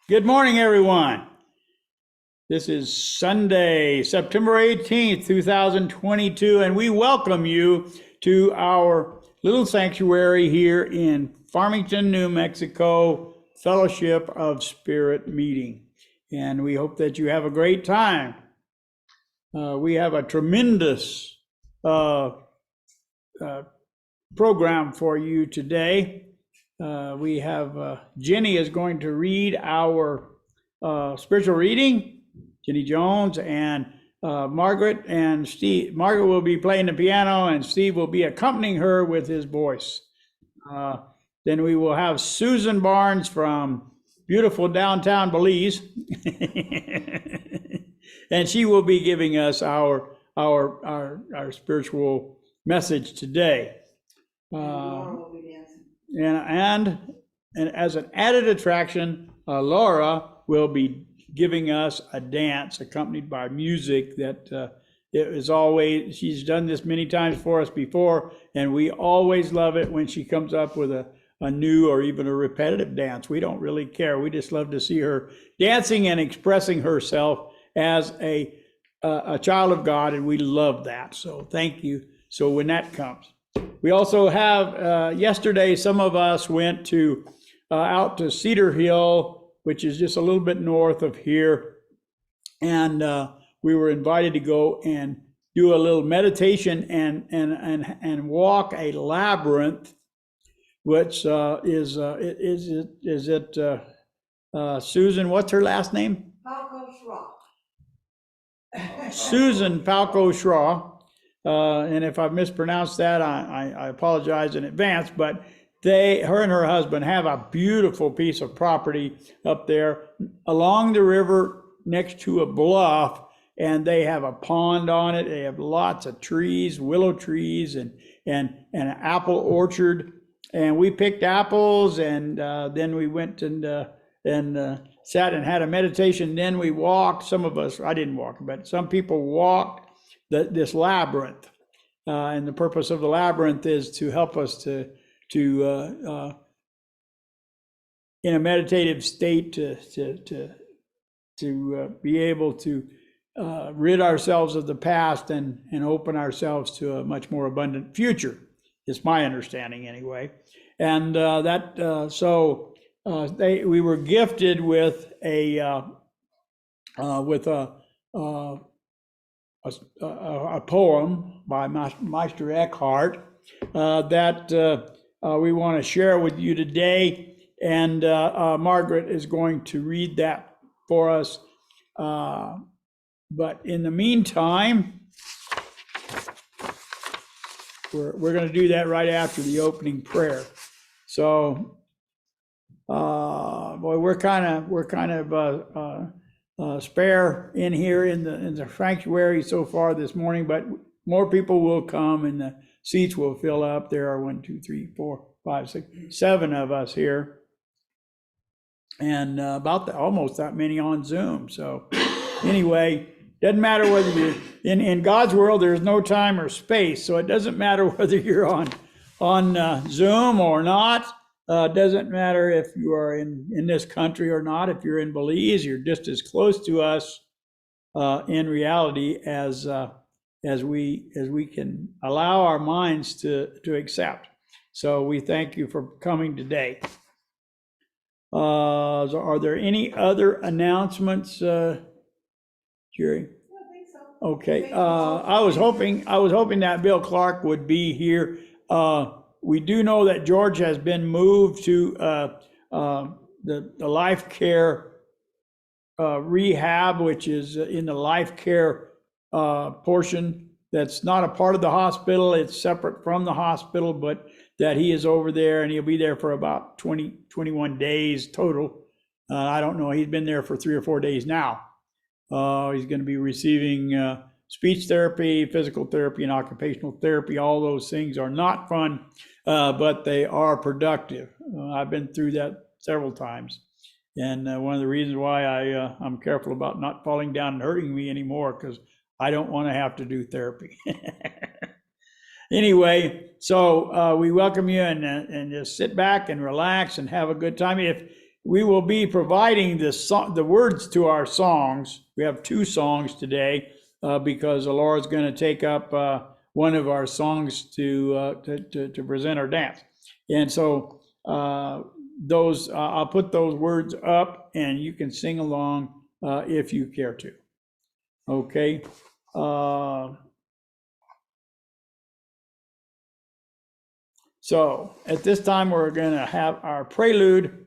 Good morning, everyone. This is Sunday, September 18th, 2022, and we welcome you to our little sanctuary here in Farmington, New Mexico, Fellowship of Spirit meeting. And we hope that you have a great time. We have a tremendous program for you today. We have Jenny is going to read our spiritual reading, Jenny Jones, and Margaret and Steve. Margaret will be playing the piano, and Steve will be accompanying her with his voice. Then we will have Susan Barnes from beautiful downtown Belize, and she will be giving us our spiritual message today. And as an added attraction, Laura will be giving us a dance accompanied by music that it is always, she's done this many times for us before, and we always love it when she comes up with a new or even a repetitive dance. We don't really care. We just love to see her dancing and expressing herself as a child of God, and we love that. So thank you. So when that comes. We also have, yesterday, some of us went out to Cedar Hill, which is just a little bit north of here. And we were invited to go and do a little meditation and walk a labyrinth, which is it Susan, what's her last name? Falco Schraw. Susan Falco Schraw. And if I've mispronounced that, I apologize in advance, but her and her husband have a beautiful piece of property up there along the river next to a bluff, and they have a pond on it. They have lots of trees, willow trees, and an apple orchard. And we picked apples, and then we went and sat and had a meditation. Then we walked. Some of us, I didn't walk, but some people walked this labyrinth, and the purpose of the labyrinth is to help us to in a meditative state to be able to rid ourselves of the past and open ourselves to a much more abundant future. It's my understanding anyway, and we were gifted with a poem by Meister Eckhart that we want to share with you today, and Margaret is going to read that for us. But in the meantime, we're going to do that right after the opening prayer. So, boy, we're kind of spare in here in the sanctuary so far this morning, but more people will come and the seats will fill up. There are 1, 2, 3, 4, 5, 6, 7 of us here, and almost that many on Zoom. So anyway, doesn't matter whether you're in God's world. There's no time or space, so it doesn't matter whether you're on Zoom or not. Doesn't matter if you are in this country or not. If you're in Belize, you're just as close to us in reality as we can allow our minds to accept. So we thank you for coming today. Are there any other announcements, Jerry? I think so. Okay. I was hoping that Bill Clark would be here. We do know that George has been moved to the life care rehab, which is in the life care portion. That's not a part of the hospital. It's separate from the hospital, but that he is over there, and he'll be there for about 21 days total. I don't know. He's been there for 3 or 4 days now. He's going to be receiving speech therapy, physical therapy, and occupational therapy. All those things are not fun, but they are productive. I've been through that several times. And one of the reasons why I'm careful about not falling down and hurting me anymore, because I don't want to have to do therapy. Anyway, so we welcome you, and just sit back and relax and have a good time. we will be providing the words to our songs. We have 2 songs today because Laura's going to take up one of our songs to present our dance. And so I'll put those words up and you can sing along if you care to. Okay. So at this time, we're going to have our prelude,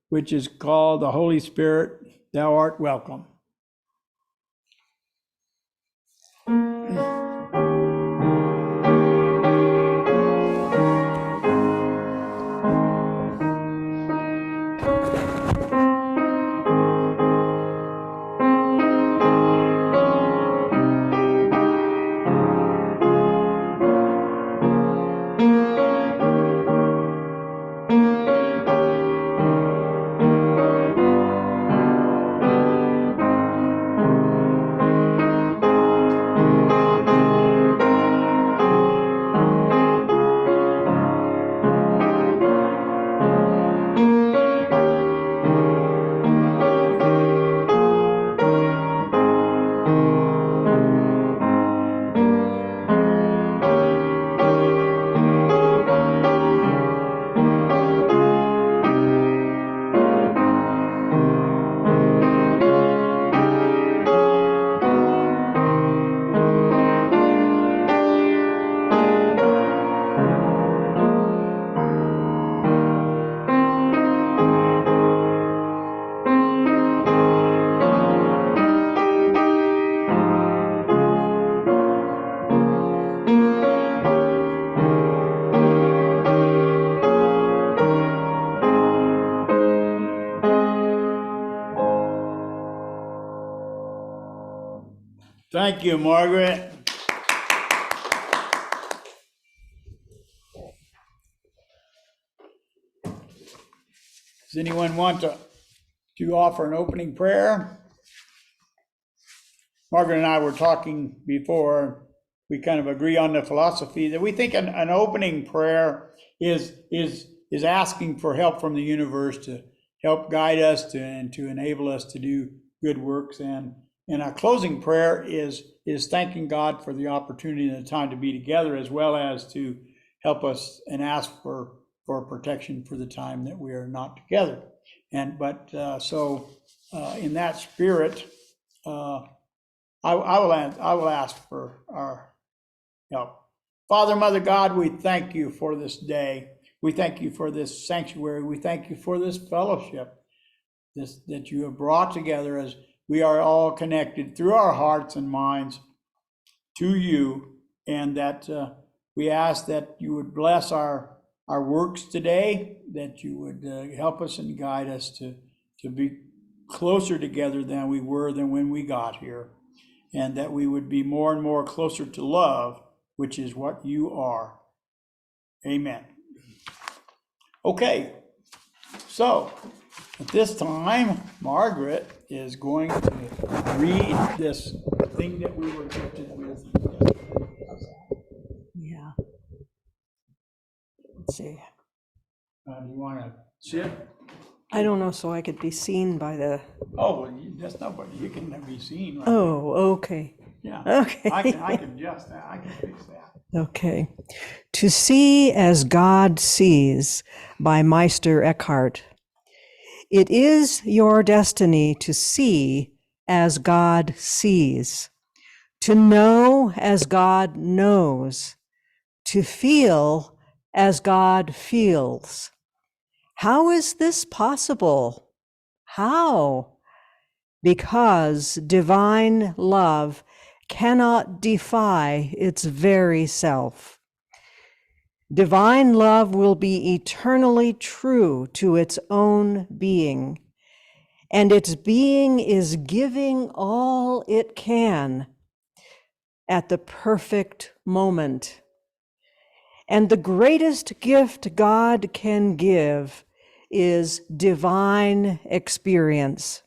which is called The Holy Spirit, Thou Art Welcome. Thank you, Margaret. Does anyone want to offer an opening prayer? Margaret and I were talking before. We kind of agree on the philosophy that we think an opening prayer is asking for help from the universe to help guide us and to enable us to do good works. And our closing prayer is thanking God for the opportunity and the time to be together, as well as to help us and ask for protection for the time that we are not together. So in that spirit, I will ask for our help. Father, Mother God, we thank you for this day. We thank you for this sanctuary. We thank you for this fellowship that you have brought together as we are all connected through our hearts and minds to you, and that we ask that you would bless our works today, that you would help us and guide us to be closer together than we were than when we got here, and that we would be more and more closer to love, which is what you are. Amen. Okay, so at this time, Margaret is going to read this thing that we were gifted with. Yeah. Let's see. Do you want to sit? I don't know, so I could be seen by the. Oh, well, that's nobody. You can be seen. Right? Oh, okay. Yeah. Okay. I can adjust that. I can fix that. Okay. To See as God Sees by Meister Eckhart. It is your destiny to see as God sees, to know as God knows, to feel as God feels. How is this possible? How? Because divine love cannot defy its very self. Divine love will be eternally true to its own being, and its being is giving all it can at the perfect moment. And the greatest gift God can give is divine experience.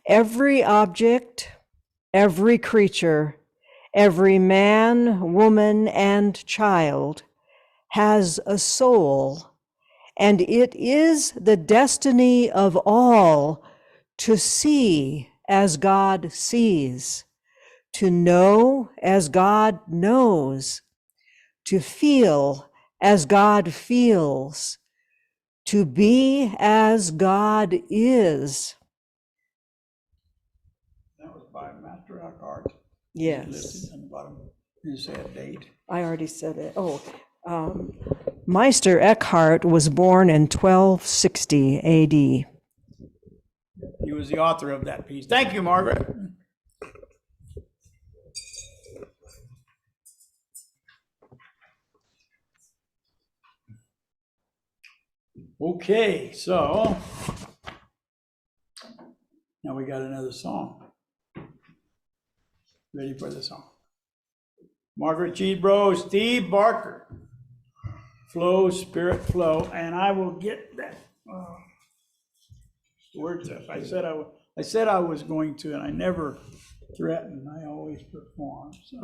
Every object, every creature, every man, woman, and child has a soul And it is the destiny of all to see as God sees, to know as God knows, to feel as God feels, to be as God is. That was by Master Eckhart. Yes, Listed on the bottom. You say a date. I already said it. Meister Eckhart was born in 1260 AD. He was the author of that piece. Thank you, Margaret. Okay, so now we got another song. Ready for the song? Margaret Cheesebro, Steve Barker. Flow, Spirit, Flow, and I will get that words up. I said I was going to, and I never threaten. I always perform. So.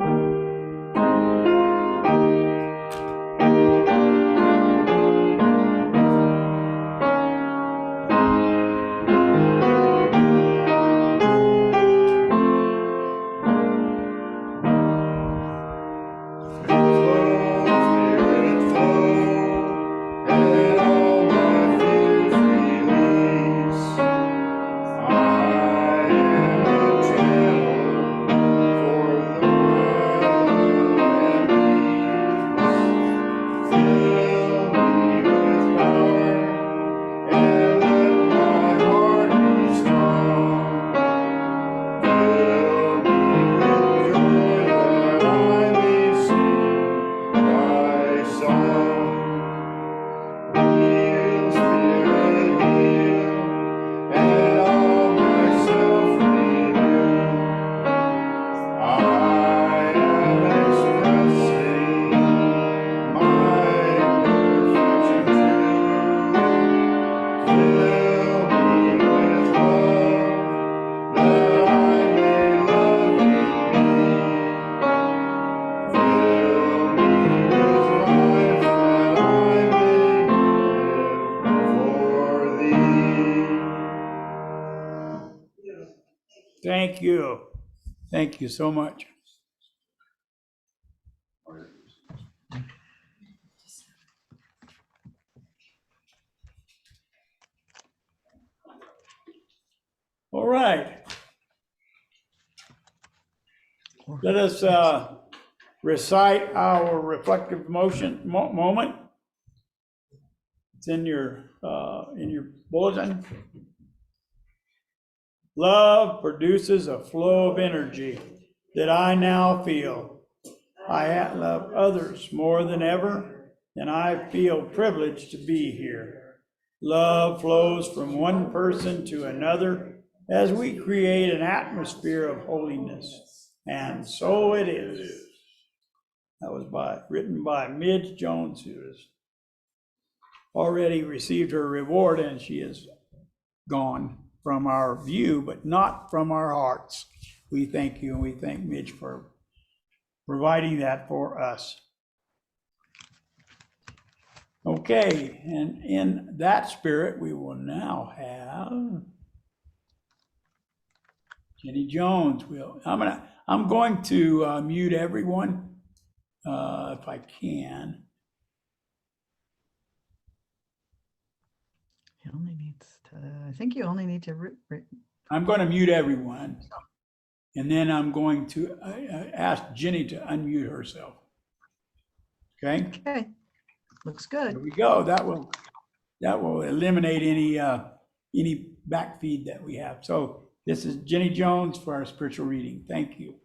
Thank you. Thank you so much. All right. Let us recite our reflective moment. It's in your bulletin. Love produces a flow of energy that I now feel. I love others more than ever, and I feel privileged to be here. Love flows from one person to another as we create an atmosphere of holiness, and so it is. That was written by Midge Jones, who has already received her reward, and she is gone from our view, but not from our hearts. We thank you, and we thank Midge for providing that for us. Okay, and in that spirit, we will now have Jenny Jones. I'm going to mute everyone if I can. He only needs to, I think you only need to. I'm going to mute everyone, and then I'm going to ask Jenny to unmute herself. Okay? Okay, looks good. There we go. That will eliminate any backfeed that we have. So this is Jenny Jones for our spiritual reading. Thank you.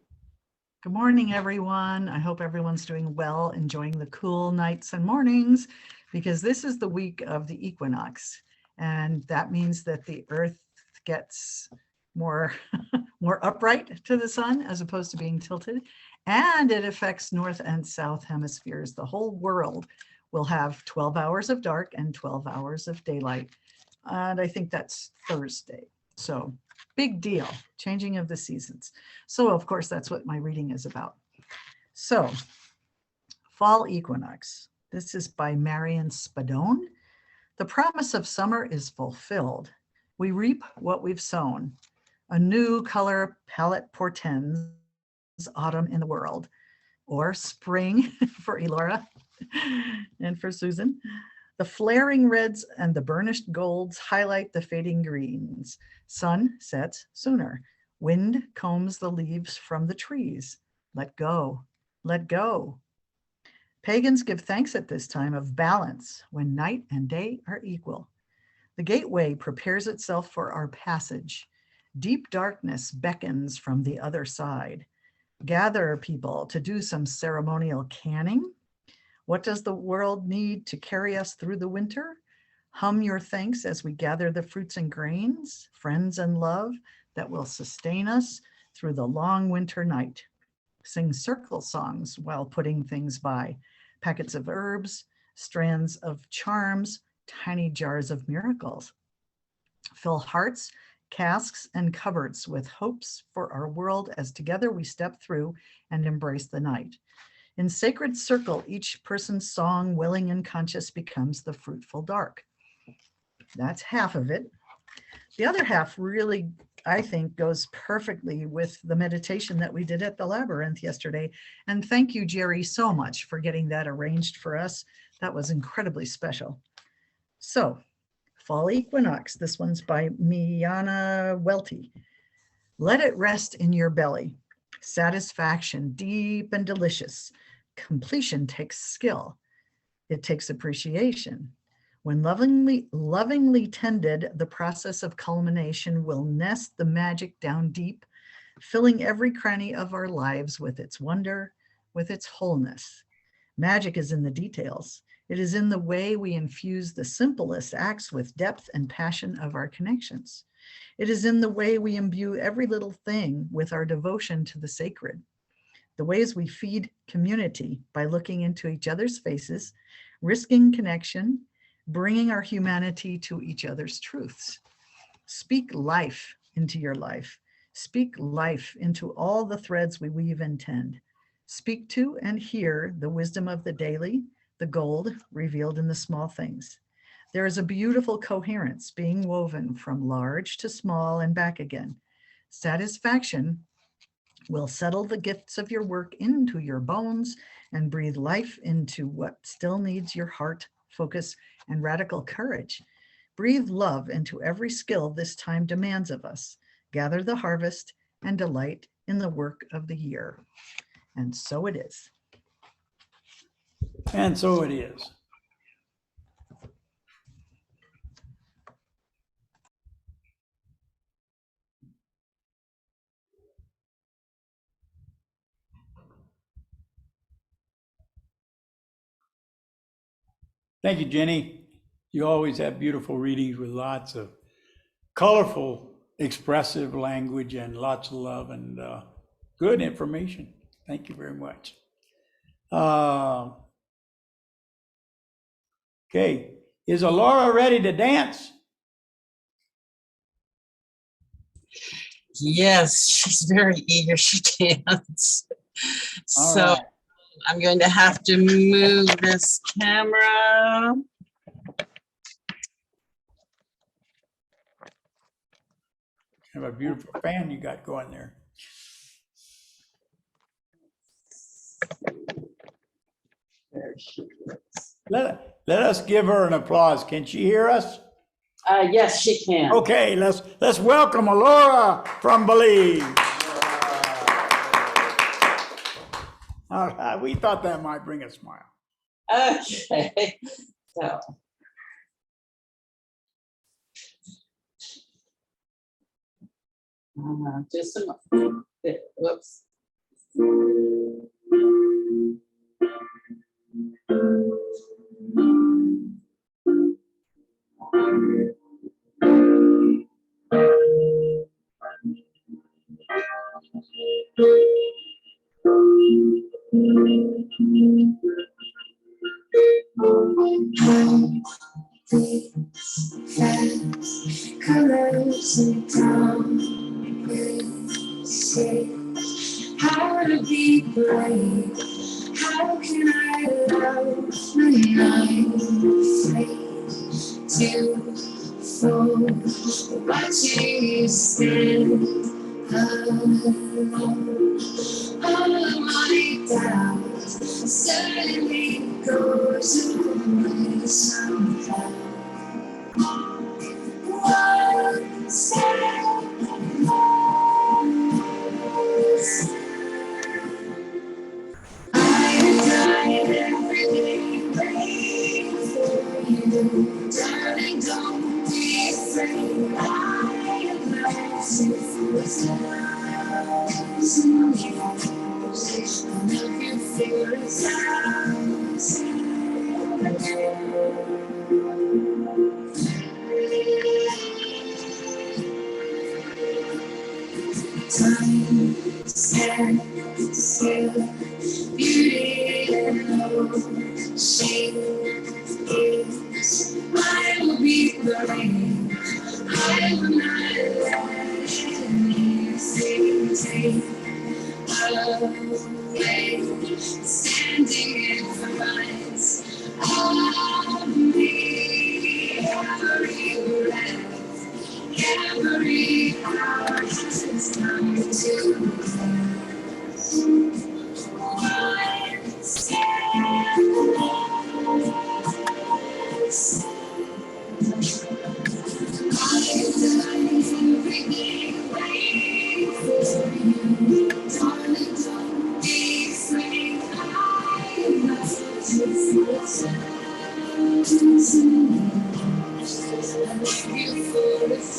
Good morning, everyone. I hope everyone's doing well, enjoying the cool nights and mornings, because this is the week of the equinox. And that means that the earth gets more upright to the sun as opposed to being tilted. And it affects north and south hemispheres. The whole world will have 12 hours of dark and 12 hours of daylight. And I think that's Thursday. So big deal, changing of the seasons. So of course, that's what my reading is about. So fall equinox. This is by Marion Spadone. The promise of summer is fulfilled. We reap what we've sown. A new color palette portends autumn in the world, or spring for Elora and for Susan. The flaring reds and the burnished golds highlight the fading greens. Sun sets sooner. Wind combs the leaves from the trees. Let go, let go. Pagans give thanks at this time of balance, when night and day are equal. The gateway prepares itself for our passage. Deep darkness beckons from the other side. Gather, people, to do some ceremonial canning. What does the world need to carry us through the winter? Hum your thanks as we gather the fruits and grains, friends and love that will sustain us through the long winter night. Sing circle songs while putting things by, packets of herbs, strands of charms, tiny jars of miracles. Fill hearts, casks, and cupboards with hopes for our world as together we step through and embrace the night. In sacred circle, each person's song, willing and conscious, becomes the fruitful dark. That's half of it. The other half really, I think, goes perfectly with the meditation that we did at the Labyrinth yesterday. And thank you, Jerry, so much for getting that arranged for us. That was incredibly special. So, Fall Equinox, this one's by Miana Welty. Let it rest in your belly. Satisfaction, deep and delicious. Completion takes skill. It takes appreciation. When lovingly tended, the process of culmination will nest the magic down deep, filling every cranny of our lives with its wonder, with its wholeness. Magic is in the details. It is in the way we infuse the simplest acts with depth and passion of our connections. It is in the way we imbue every little thing with our devotion to the sacred. The ways we feed community by looking into each other's faces, risking connection, bringing our humanity to each other's truths. Speak life into your life. Speak life into all the threads we weave and tend. Speak to and hear the wisdom of the daily, the gold revealed in the small things. There is a beautiful coherence being woven from large to small and back again. Satisfaction will settle the gifts of your work into your bones and breathe life into what still needs your heart, focus, and radical courage. Breathe love into every skill this time demands of us. Gather the harvest and delight in the work of the year. And so it is. And so it is. Thank you, Jenny. You always have beautiful readings with lots of colorful, expressive language and lots of love and good information. Thank you very much. Okay, is Alora ready to dance? Yes, she's very eager. She dance. All So right. I'm going to have to move this camera. Have a beautiful fan you got going there. There she is. Let us give her an applause. Can she hear us? Yes, she can. Okay, let's welcome Alora from Belize. All right, we thought that might bring a smile. Okay. So. Just a moment. Whoops. Colors and town, say how to be brave. How can I love when I'm afraid beautiful watching you stand alone. All my doubts suddenly goes away somehow. One step closer. I died every day waiting for you. Darling, don't be afraid. I have loved you for 1,000 years. I'll love you for 1,000 time stands still. Beauty alone, she is. I will be brave. I will not let anything take away. Standing in front of me, every breath, every hour has come to pass. One step closer. I've done everything waiting for you. Darling, don't be afraid. I love you for 1,000 years. I love you for 1,000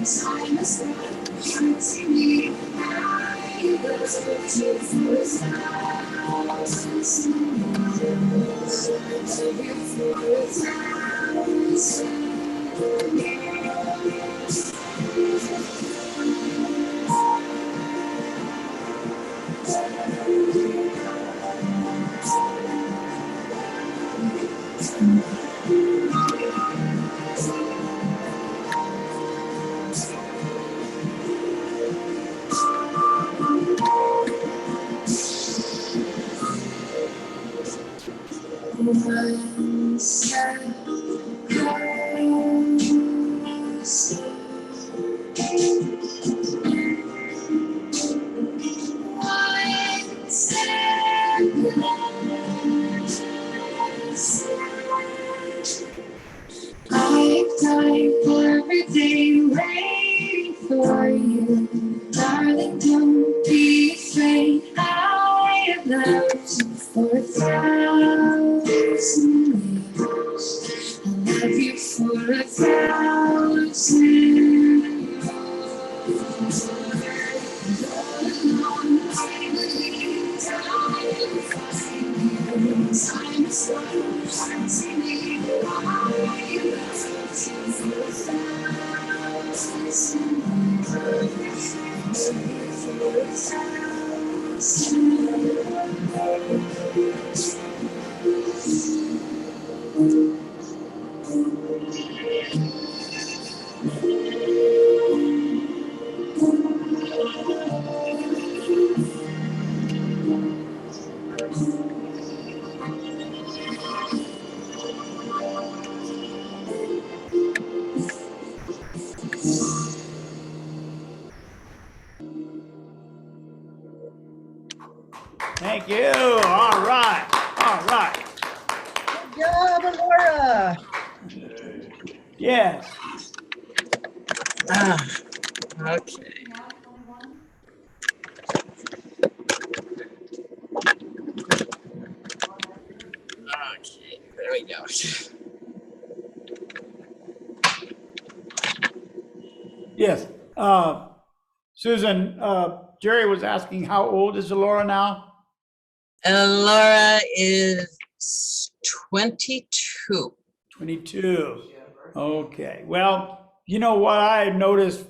time is right to me. I love you for 1,000 years. I love you for 1,000 years. One step closer. One step closer. I've died every day waiting for you. Darling, don't be afraid. I have loved you for 1,000 years. I love you for 1,000 years. Time is right to me. I love you for 1,000 years. Thank you. All right. All right. Good job, Laura. Yes. Okay. Okay, there we go. Yes. Susan, Jerry was asking how old is Laura now? Laura is 22. 22. Okay. Well, you know what I noticed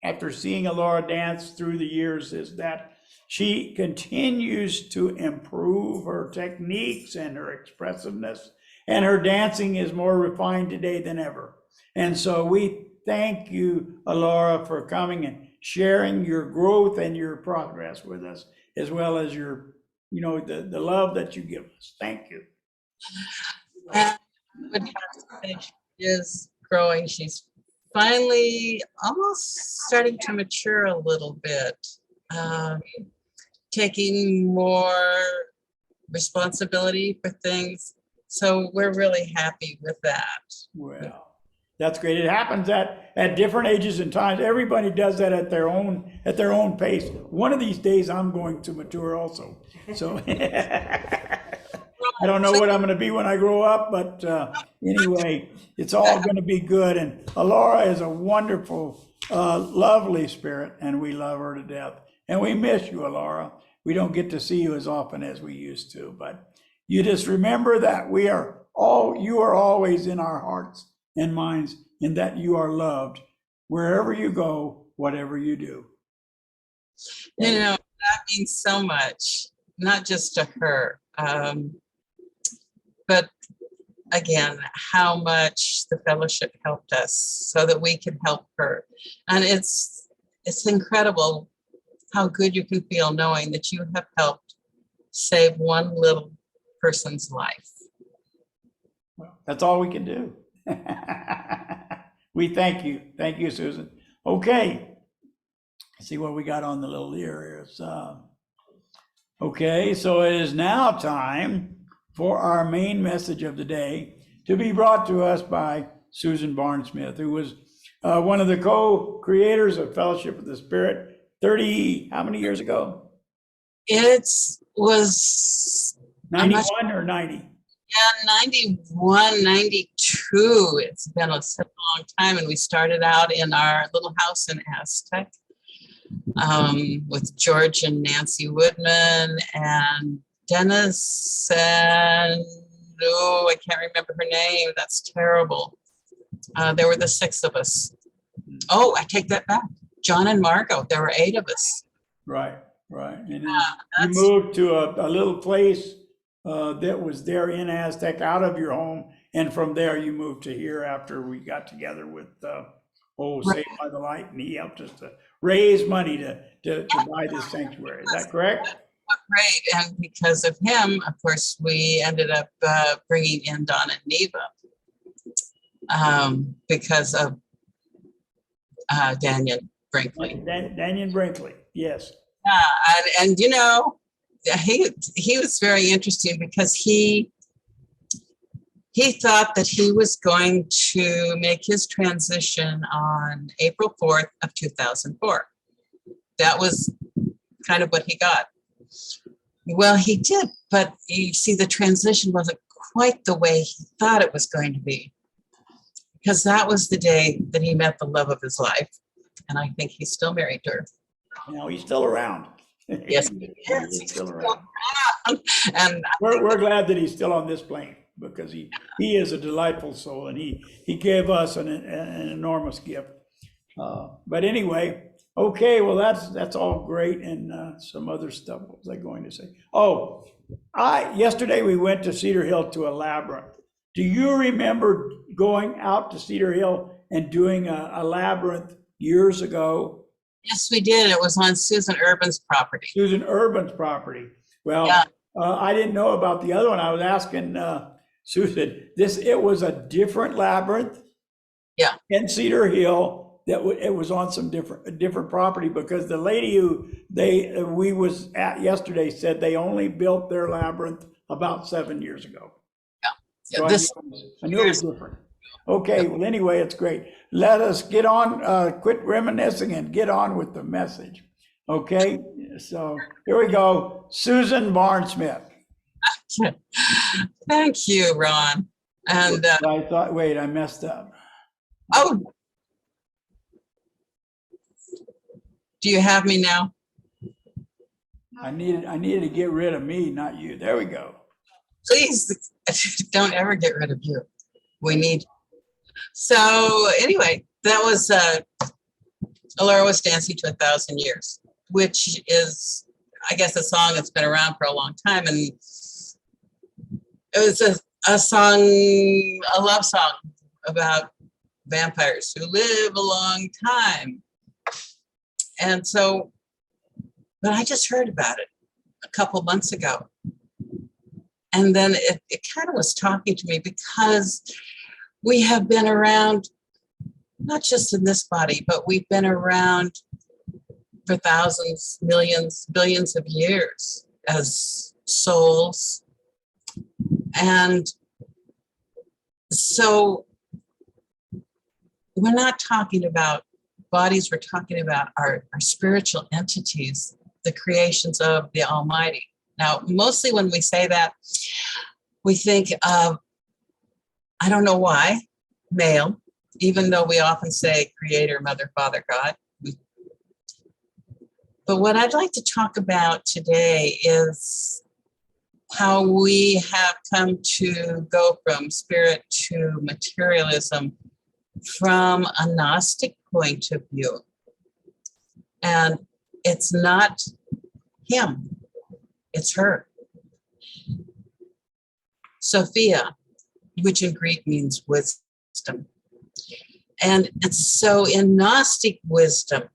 after seeing Laura dance through the years is that she continues to improve her techniques and her expressiveness, and her dancing is more refined today than ever. And so we thank you, Laura, for coming and sharing your growth and your progress with us, as well as your, the love that you give us. Thank you. And I would have to say she is growing. She's finally almost starting to mature a little bit, taking more responsibility for things. So we're really happy with that. Well, that's great. It happens at different ages and times. Everybody does that at their own pace. One of these days, I'm going to mature also. So I don't know what I'm going to be when I grow up, but anyway, it's all going to be good. And Alora is a wonderful, lovely spirit, and we love her to death. And we miss you, Alora. We don't get to see you as often as we used to, but you just remember that you are always in our hearts and minds, and that you are loved wherever you go, whatever you do. That means so much, not just to her, but again, how much the fellowship helped us so that we could help her. And it's incredible how good you can feel knowing that you have helped save one little person's life. That's all we can do. We thank you. Thank you, Susan. Okay. Let's see what we got on the little areas. Okay, so it is now time for our main message of the day to be brought to us by Susan Barnes-Smith, who was one of the co-creators of Fellowship of the Spirit 30, how many years ago? It was 91 or 90? 91, 92. It's been such a long time. And we started out in our little house in Aztec with George and Nancy Woodman and Dennis and, I can't remember her name. That's terrible. There were the 6 of us. Oh, I take that back. John and Margot, there were 8 of us. Right. And then you moved to a little place that was there in Aztec, out of your home, and from there you moved to here after we got together with Saved by the Light, and he helped us to raise money to buy this sanctuary. Is that correct? Great, and because of him, of course, we ended up bringing in Don and Neva because of Daniel Brinkley. Daniel Brinkley, yes. And he was very interesting because he thought that he was going to make his transition on April 4th of 2004. That was kind of what he got. Well, he did, but you see, the transition wasn't quite the way he thought it was going to be, because that was the day that he met the love of his life. And I think he's still married to her. No, he's still around. Yes, He's still around. And We're glad that he's still on this plane, because he is a delightful soul, and he gave us an enormous gift. But anyway, okay, well, that's all great, and some other stuff. What was I going to say? Oh, yesterday we went to Cedar Hill to a labyrinth. Do you remember going out to Cedar Hill and doing a labyrinth years ago? yes, we did. It was on Susan Urban's property. Susan Urban's property. Well, Yeah. I didn't know about the other one. I was asking Susan, it was a different labyrinth. Yeah. In Cedar Hill, it was on some different property, because the lady who we was at yesterday said they only built their labyrinth about 7 years ago. So I knew it was different. Okay, well, anyway, it's great. Let us get on, quit reminiscing and get on with the message. Okay, so here we go. Susan Barnes-Smith. Thank you, Ron. And I thought, wait, I messed up. oh, do you have me now? I needed to get rid of me, not you. There we go. Please don't ever get rid of you. We need. So anyway, that was Alora was Dancing to 1,000 Years, which is, I guess, a song that's been around for a long time, and it was a song, a love song about vampires who live a long time. And so, but I just heard about it a couple months ago. And then it kind of was talking to me because we have been around, not just in this body, but we've been around for thousands, millions, billions of years as souls. And so we're not talking about bodies, we're talking about our spiritual entities, the creations of the Almighty. Now, mostly when we say that, we think of, I don't know why, male, even though we often say Creator, Mother, Father, God. But what I'd like to talk about today is how we have come to go from spirit to materialism from a Gnostic point of view. And it's not him, it's her. Sophia, which in Greek means wisdom. And so in Gnostic wisdom,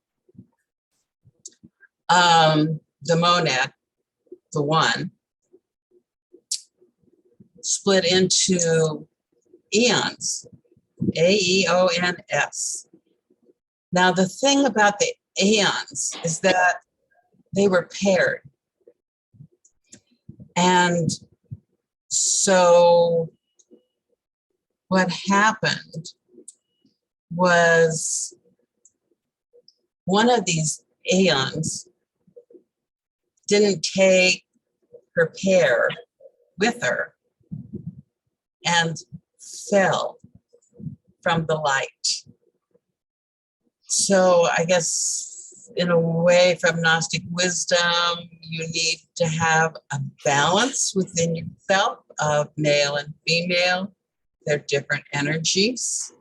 the monad, the one, split into eons, Aeons. Now, the thing about the aeons is that they were paired. And so what happened was one of these aeons didn't take her pair with her and fell from the light. So I guess in a way from Gnostic wisdom, you need to have a balance within yourself of male and female. They're different energies.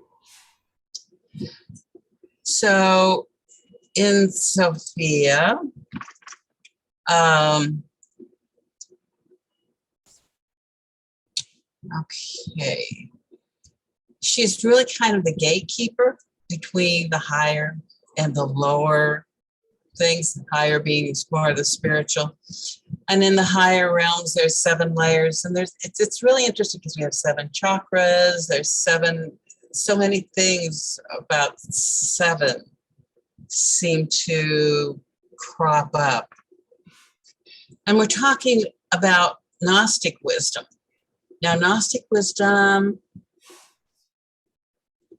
So in Sophia, okay, she's really kind of the gatekeeper between the higher and the lower things, the higher being more the spiritual. And in the higher realms, there's 7 layers. And it's really interesting because we have 7 chakras. There's 7, so many things about 7 seem to crop up. And we're talking about Gnostic wisdom. Now, Gnostic wisdom,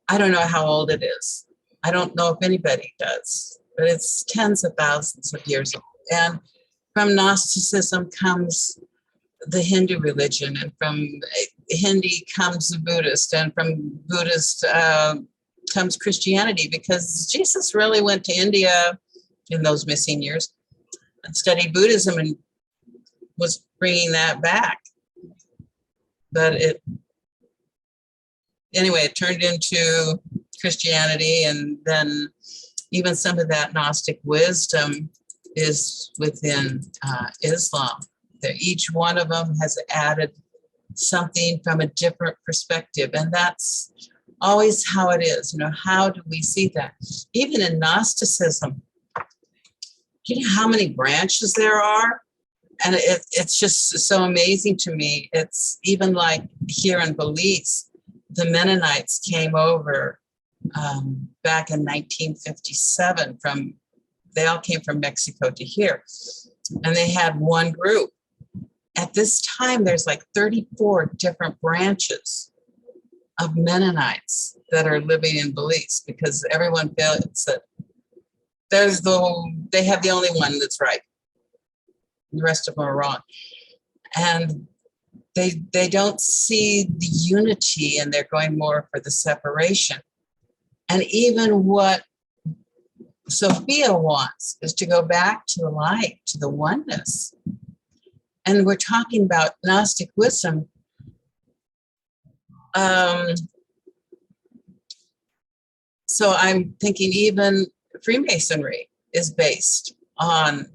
I don't know how old it is. I don't know if anybody does, but it's tens of thousands of years old. And from Gnosticism comes the Hindu religion, and from Hindu comes the Buddhist, and from Buddhist comes Christianity, because Jesus really went to India in those missing years and studied Buddhism and was bringing that back. But it turned into Christianity, and then even some of that Gnostic wisdom is within Islam. Each one of them has added something from a different perspective, and that's always how it is. How do we see that? Even in Gnosticism, you know how many branches there are? And it's just so amazing to me. It's even like here in Belize, the Mennonites came over back in 1957 they all came from Mexico to here. And they had one group. At this time, there's like 34 different branches of Mennonites that are living in Belize, because everyone feels that they have the only one that's right. The rest of them are wrong. And they don't see the unity, and they're going more for the separation. And even what Sophia wants is to go back to the light, to the oneness. And we're talking about Gnostic wisdom. So I'm thinking even Freemasonry is based on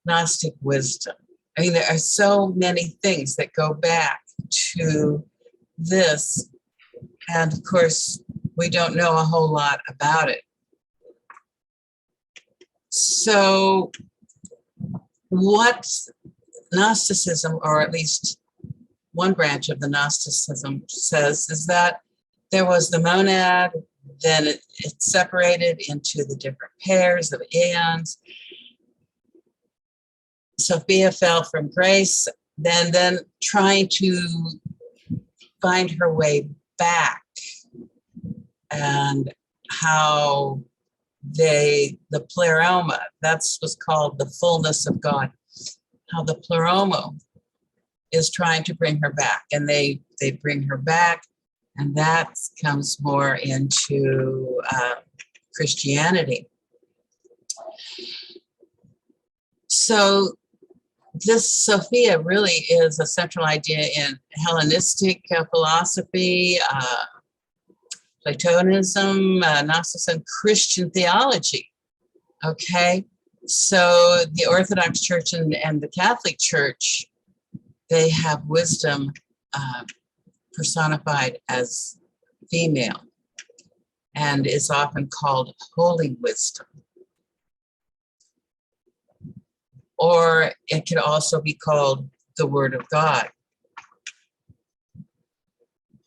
Gnostic wisdom. I mean, there are so many things that go back to this. And of course, we don't know a whole lot about it. So what Gnosticism, or at least one branch of the Gnosticism, says is that there was the monad, then it separated into the different pairs of aeons. Sophia fell from grace, then trying to find her way back, and how the pleroma, that's what's called the fullness of God, how the pleroma is trying to bring her back, and they bring her back, and that comes more into Christianity. So this Sophia really is a central idea in Hellenistic philosophy, Platonism, Gnosticism, Christian theology. Okay, so the Orthodox Church and the Catholic Church, they have wisdom personified as female, and is often called holy wisdom. Or it could also be called the Word of God.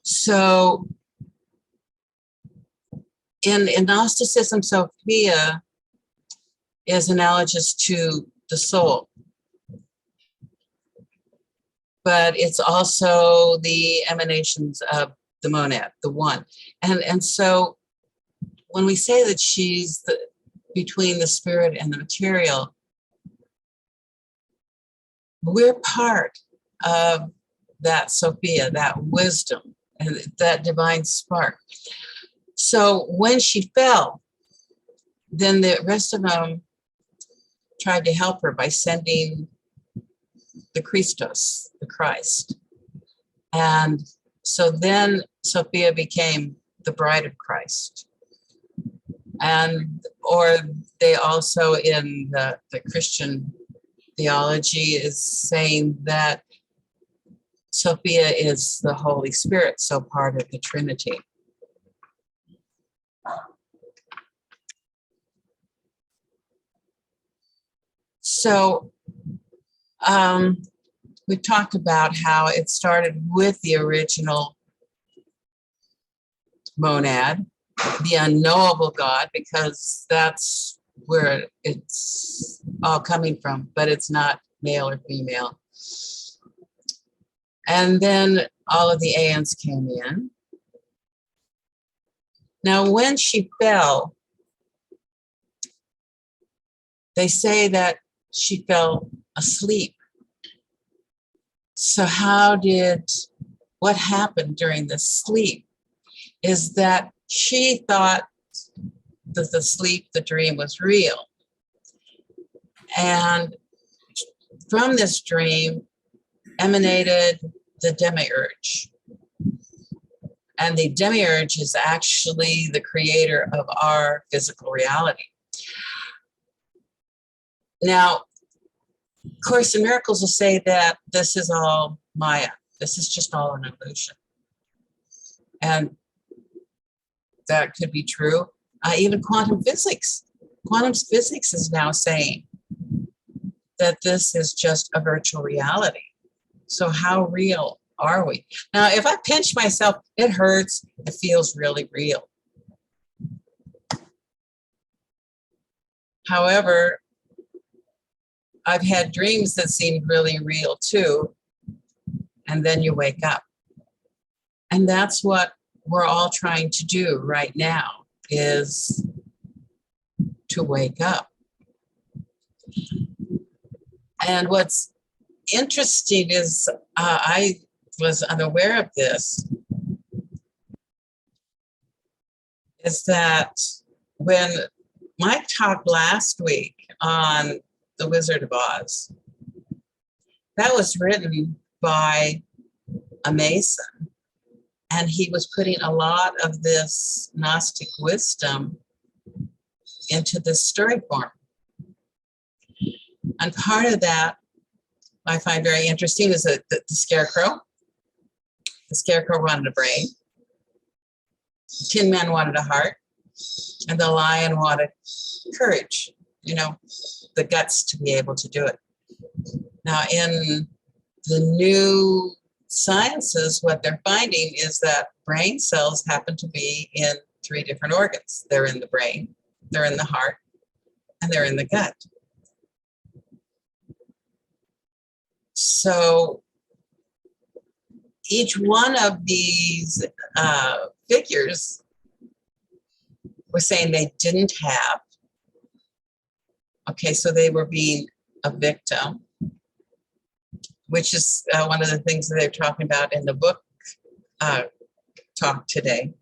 So in Gnosticism, Sophia is analogous to the soul, but it's also the emanations of the monad, the one. And so when we say that she's between the spirit and the material, we're part of that Sophia, that wisdom, and that divine spark. So when she fell, then the rest of them tried to help her by sending the Christos, the Christ. And so then Sophia became the bride of Christ. And, or they also in the Christian theology is saying that Sophia is the Holy Spirit, so part of the Trinity. So we talked about how it started with the original monad, the unknowable God, because that's where it's all coming from, but it's not male or female. And then all of the aeons came in. Now, when she fell, they say that she fell asleep. So what happened during the sleep is that she thought that the sleep, the dream was real. And from this dream emanated the demiurge. And the demiurge is actually the creator of our physical reality. Now, Course in Miracles will say that this is all Maya. This is just all an illusion. And that could be true. Even quantum physics. Quantum physics is now saying that this is just a virtual reality. So how real are we? Now, if I pinch myself, it hurts. It feels really real. However, I've had dreams that seemed really real too, and then you wake up. And that's what we're all trying to do right now, is to wake up. And what's interesting is I was unaware of this, is that when Mike talked last week on The Wizard of Oz, that was written by a Mason, and he was putting a lot of this Gnostic wisdom into this story form. And part of that I find very interesting is that the Scarecrow wanted a brain, the Tin Man wanted a heart, and the lion wanted courage the guts to be able to do it. Now, in the new sciences, what they're finding is that brain cells happen to be in 3 different organs. They're in the brain, they're in the heart, and they're in the gut. So each one of these figures was saying they didn't have. Okay, so they were being a victim, which is one of the things that they're talking about in the book talk today.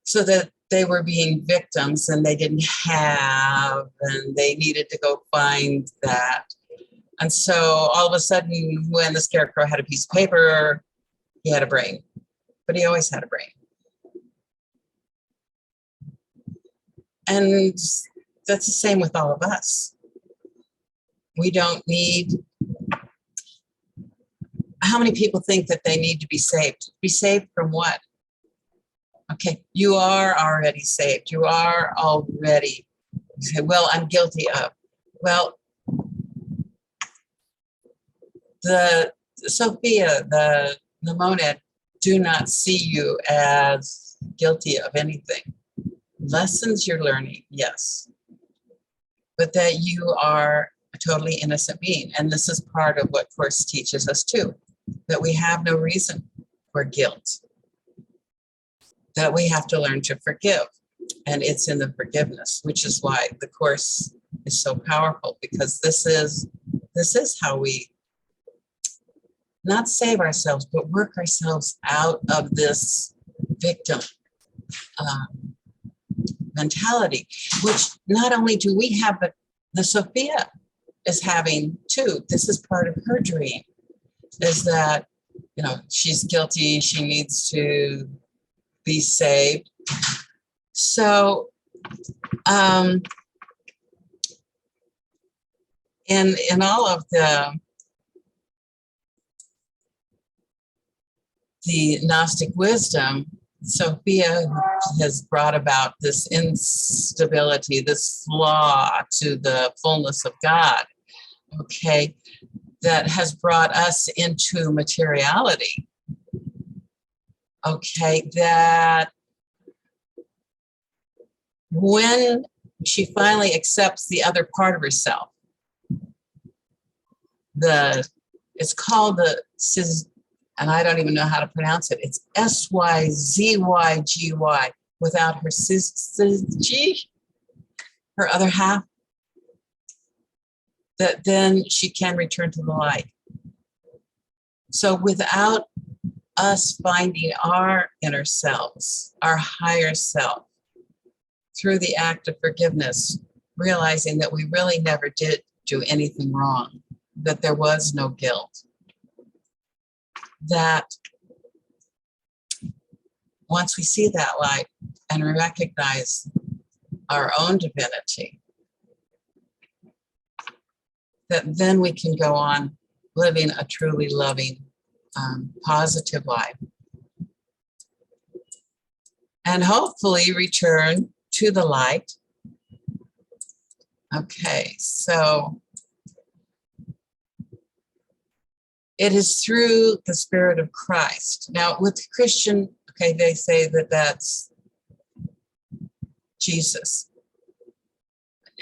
So that they were being victims and they didn't have, and they needed to go find that. And so all of a sudden, when the Scarecrow had a piece of paper, he had a brain, but he always had a brain. And that's the same with all of us. We don't need. How many people think that they need to be saved? Be saved from what? Okay, you are already saved. You are already. You say, well, I'm guilty of. Well, the Sophia, the monad, do not see you as guilty of anything. Lessons you're learning, yes. But that you are a totally innocent being. And this is part of what Course teaches us too, that we have no reason for guilt, that we have to learn to forgive. And it's in the forgiveness, which is why the Course is so powerful, because this is how we not save ourselves, but work ourselves out of this victim mentality, which not only do we have, but the Sophia is having too. This is part of her dream, is that, she's guilty, she needs to be saved. So, in all of the Gnostic wisdom, Sophia has brought about this instability, this flaw to the fullness of God, okay, that has brought us into materiality, okay, that when she finally accepts the other part of herself, it's called the and I don't even know how to pronounce it. It's SYZYGY without her her other half, that then she can return to the light. So without us finding our inner selves, our higher self, through the act of forgiveness, realizing that we really never did do anything wrong, that there was no guilt, that once we see that light and recognize our own divinity, that then we can go on living a truly loving, positive life. And hopefully return to the light. Okay, so it is through the Spirit of Christ. Now, with Christian, okay, they say that that's Jesus.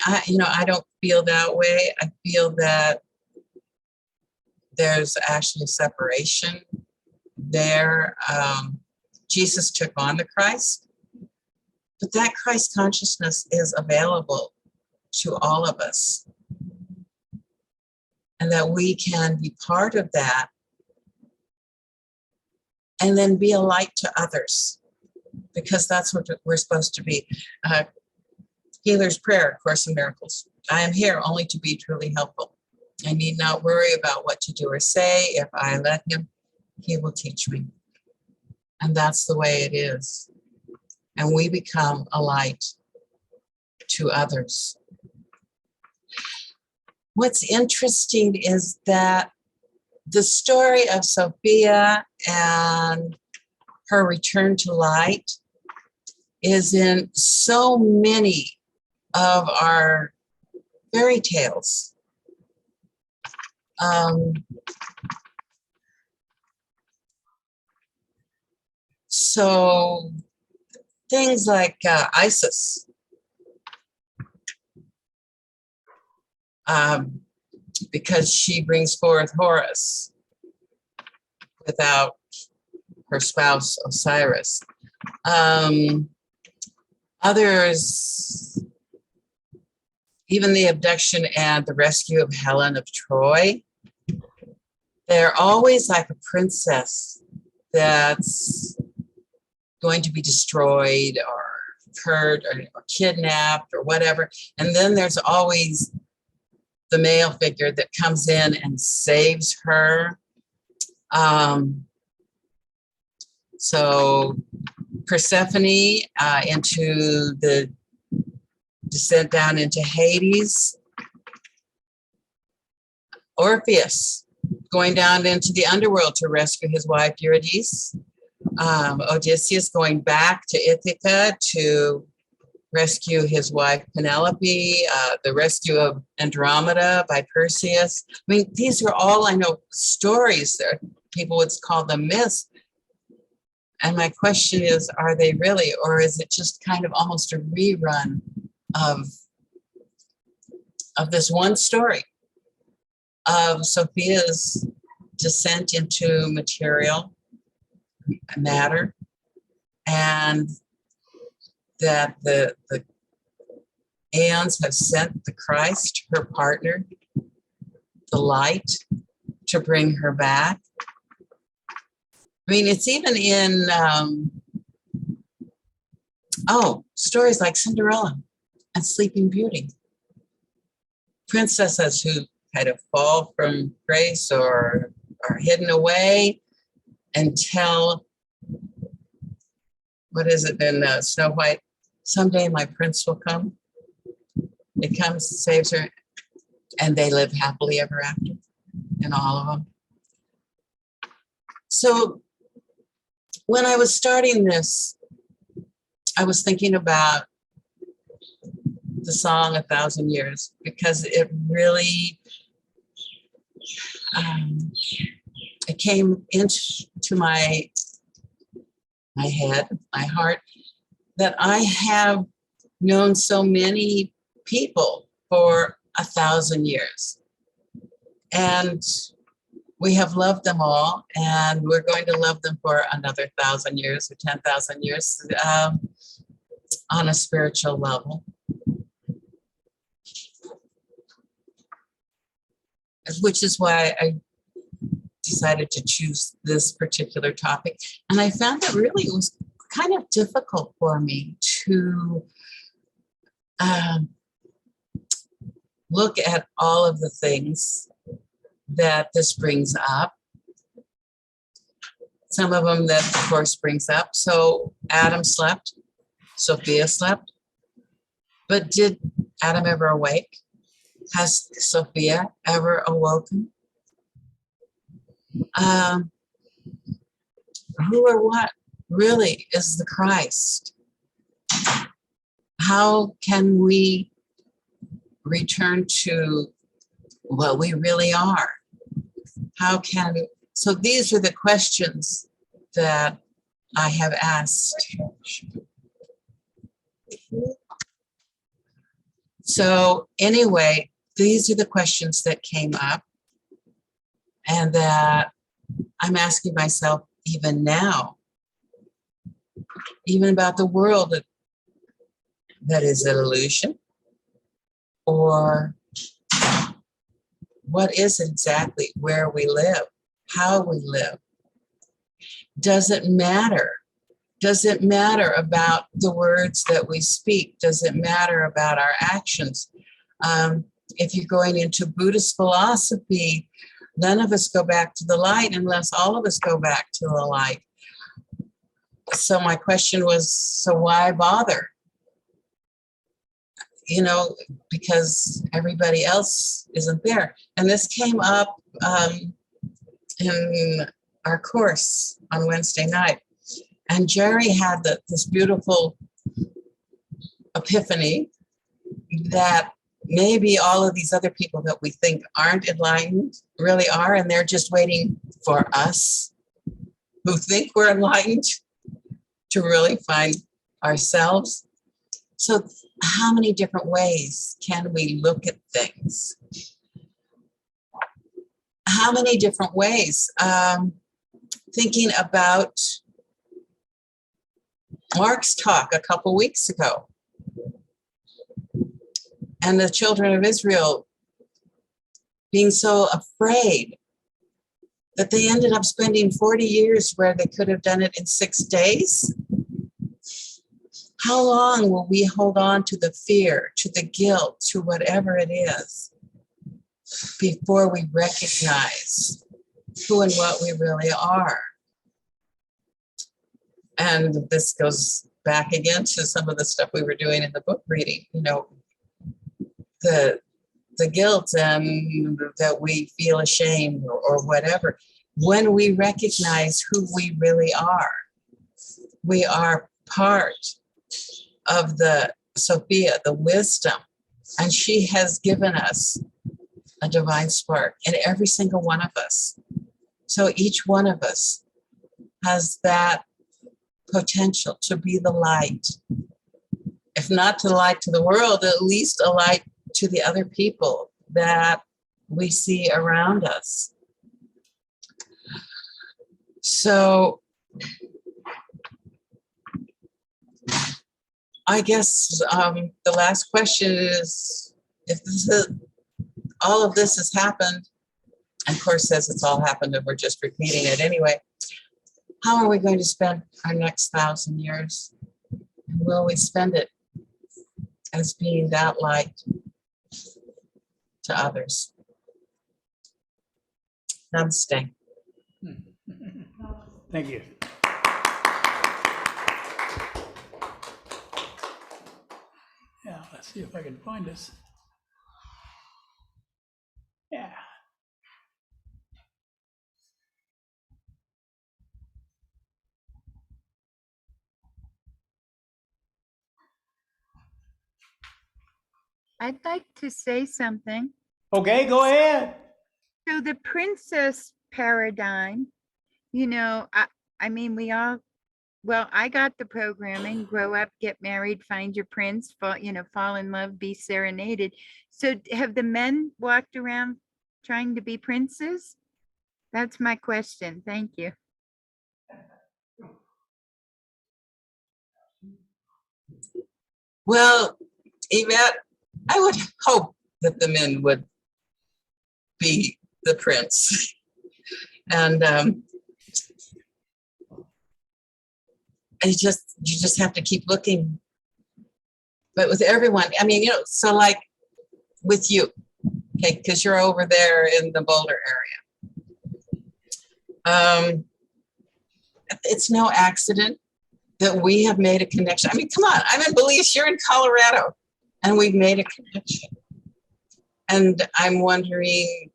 I don't feel that way. I feel that there's actually separation there. Jesus took on the Christ, but that Christ consciousness is available to all of us, and that we can be part of that and then be a light to others, because that's what we're supposed to be. Healer's Prayer, Course in Miracles. I am here only to be truly helpful. I need not worry about what to do or say. If I let him, he will teach me. And that's the way it is. And we become a light to others. What's interesting is that the story of Sophia and her return to light is in so many of our fairy tales. So things like Isis, because she brings forth Horus without her spouse Osiris. Others, even the abduction and the rescue of Helen of Troy, they're always like a princess that's going to be destroyed or hurt or kidnapped or whatever. And then there's always the male figure that comes in and saves her. So Persephone into the descent down into Hades. Orpheus going down into the underworld to rescue his wife Eurydice. Odysseus going back to Ithaca to rescue his wife Penelope, the rescue of Andromeda by Perseus. I mean, these are all, I know, stories that people would call them myths. And my question is, are they really, or is it just kind of almost a rerun of this one story of Sophia's descent into material matter, and that the aeons have sent the Christ, her partner, the light, to bring her back? I mean, it's even in, stories like Cinderella and Sleeping Beauty. Princesses who kind of fall from grace or are hidden away until, what is it in Snow White? Someday my prince will come. It comes, saves her, and they live happily ever after in all of them. So when I was starting this, I was thinking about the song 1,000 Years, because it really, it came into my head, my heart, that I have known so many people for 1,000 years. And we have loved them all, and we're going to love them for another 1,000 years or 10,000 years on a spiritual level. Which is why I decided to choose this particular topic. And I found that really it was kind of difficult for me to look at all of the things that this brings up. Some of them that, of course, brings up. So Adam slept, Sophia slept, but did Adam ever awake? Has Sophia ever awoken? Who or what really is the Christ? How can we return to what we really are? So these are the questions that I have asked. So anyway, these are the questions that came up, and that I'm asking myself even now, even about the world that is an illusion, or what is exactly where we live, how we live. Does it matter? Does it matter about the words that we speak? Does it matter about our actions? If you're going into Buddhist philosophy, none of us go back to the light unless all of us go back to the light. So my question was, so why bother? You know, because everybody else isn't there. And this came up in our course on Wednesday night. And Jerry had this beautiful epiphany that maybe all of these other people that we think aren't enlightened really are, and they're just waiting for us who think we're enlightened to really find ourselves. So how many different ways can we look at things? How many different ways? Thinking about Mark's talk a couple weeks ago, and the children of Israel being so afraid that they ended up spending 40 years where they could have done it in 6 days. How long will we hold on to the fear, to the guilt, to whatever it is, before we recognize who and what we really are? And this goes back again to some of the stuff we were doing in the book reading, you know, the guilt and that we feel ashamed or whatever. When we recognize who we really are, we are part of the Sophia, the wisdom, and she has given us a divine spark in every single one of us. So each one of us has that potential to be the light. If not to the light to the world, at least a light to the other people that we see around us. So I guess the last question is, if this is, all of this has happened, and Course says it's all happened and we're just repeating it anyway, how are we going to spend our next 1,000 years? And will we spend it as being that light to others? Namaste. Thank you. Yeah, let's see if I can find this. Yeah. I'd like to say something. Okay, go ahead. So the princess paradigm, you know, I mean, we all, well, I got the programming, grow up, get married, find your prince, fall, you know, fall in love, be serenaded. So have the men walked around trying to be princes? That's my question. Thank you. Well, Yvette, I would hope that the men would be the prince. And you just have to keep looking. But with everyone, I mean, you know, so like with you, okay, because you're over there in the Boulder area. It's no accident that we have made a connection. I mean, come on, I'm in Belize, you're in Colorado, and we've made a connection. And I'm wondering,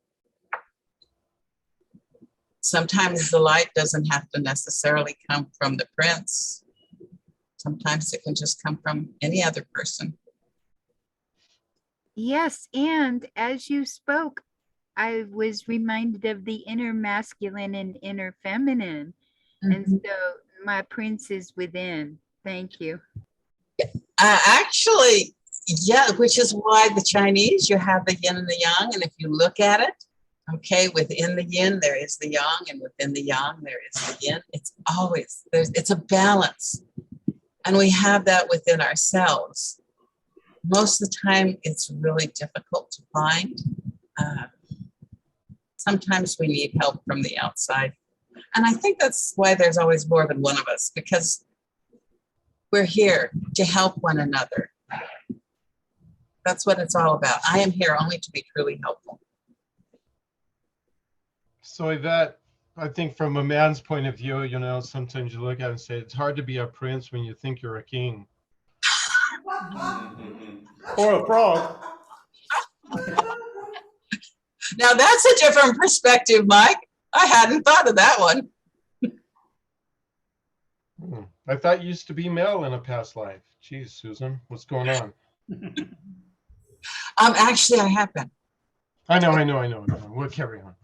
sometimes the light doesn't have to necessarily come from the prince. Sometimes it can just come from any other person. Yes, and as you spoke, I was reminded of the inner masculine and inner feminine. And so my prince is within. Thank you. Actually, yeah, which is why the Chinese, you have the yin and the yang. And if you look at it, okay, within the yin, there is the yang, and within the yang, there is the yin. It's always, it's a balance. And we have that within ourselves. Most of the time, it's really difficult to find. Sometimes we need help from the outside. And I think that's why there's always more than one of us, because we're here to help one another. That's what it's all about. I am here only to be truly helpful. So Yvette, I think from a man's point of view, you know, sometimes you look at it and say, it's hard to be a prince when you think you're a king. Or a frog. Now that's a different perspective, Mike. I hadn't thought of that one. I thought you used to be male in a past life. Geez, Susan, what's going on? Actually, I have been. I know. We'll carry on.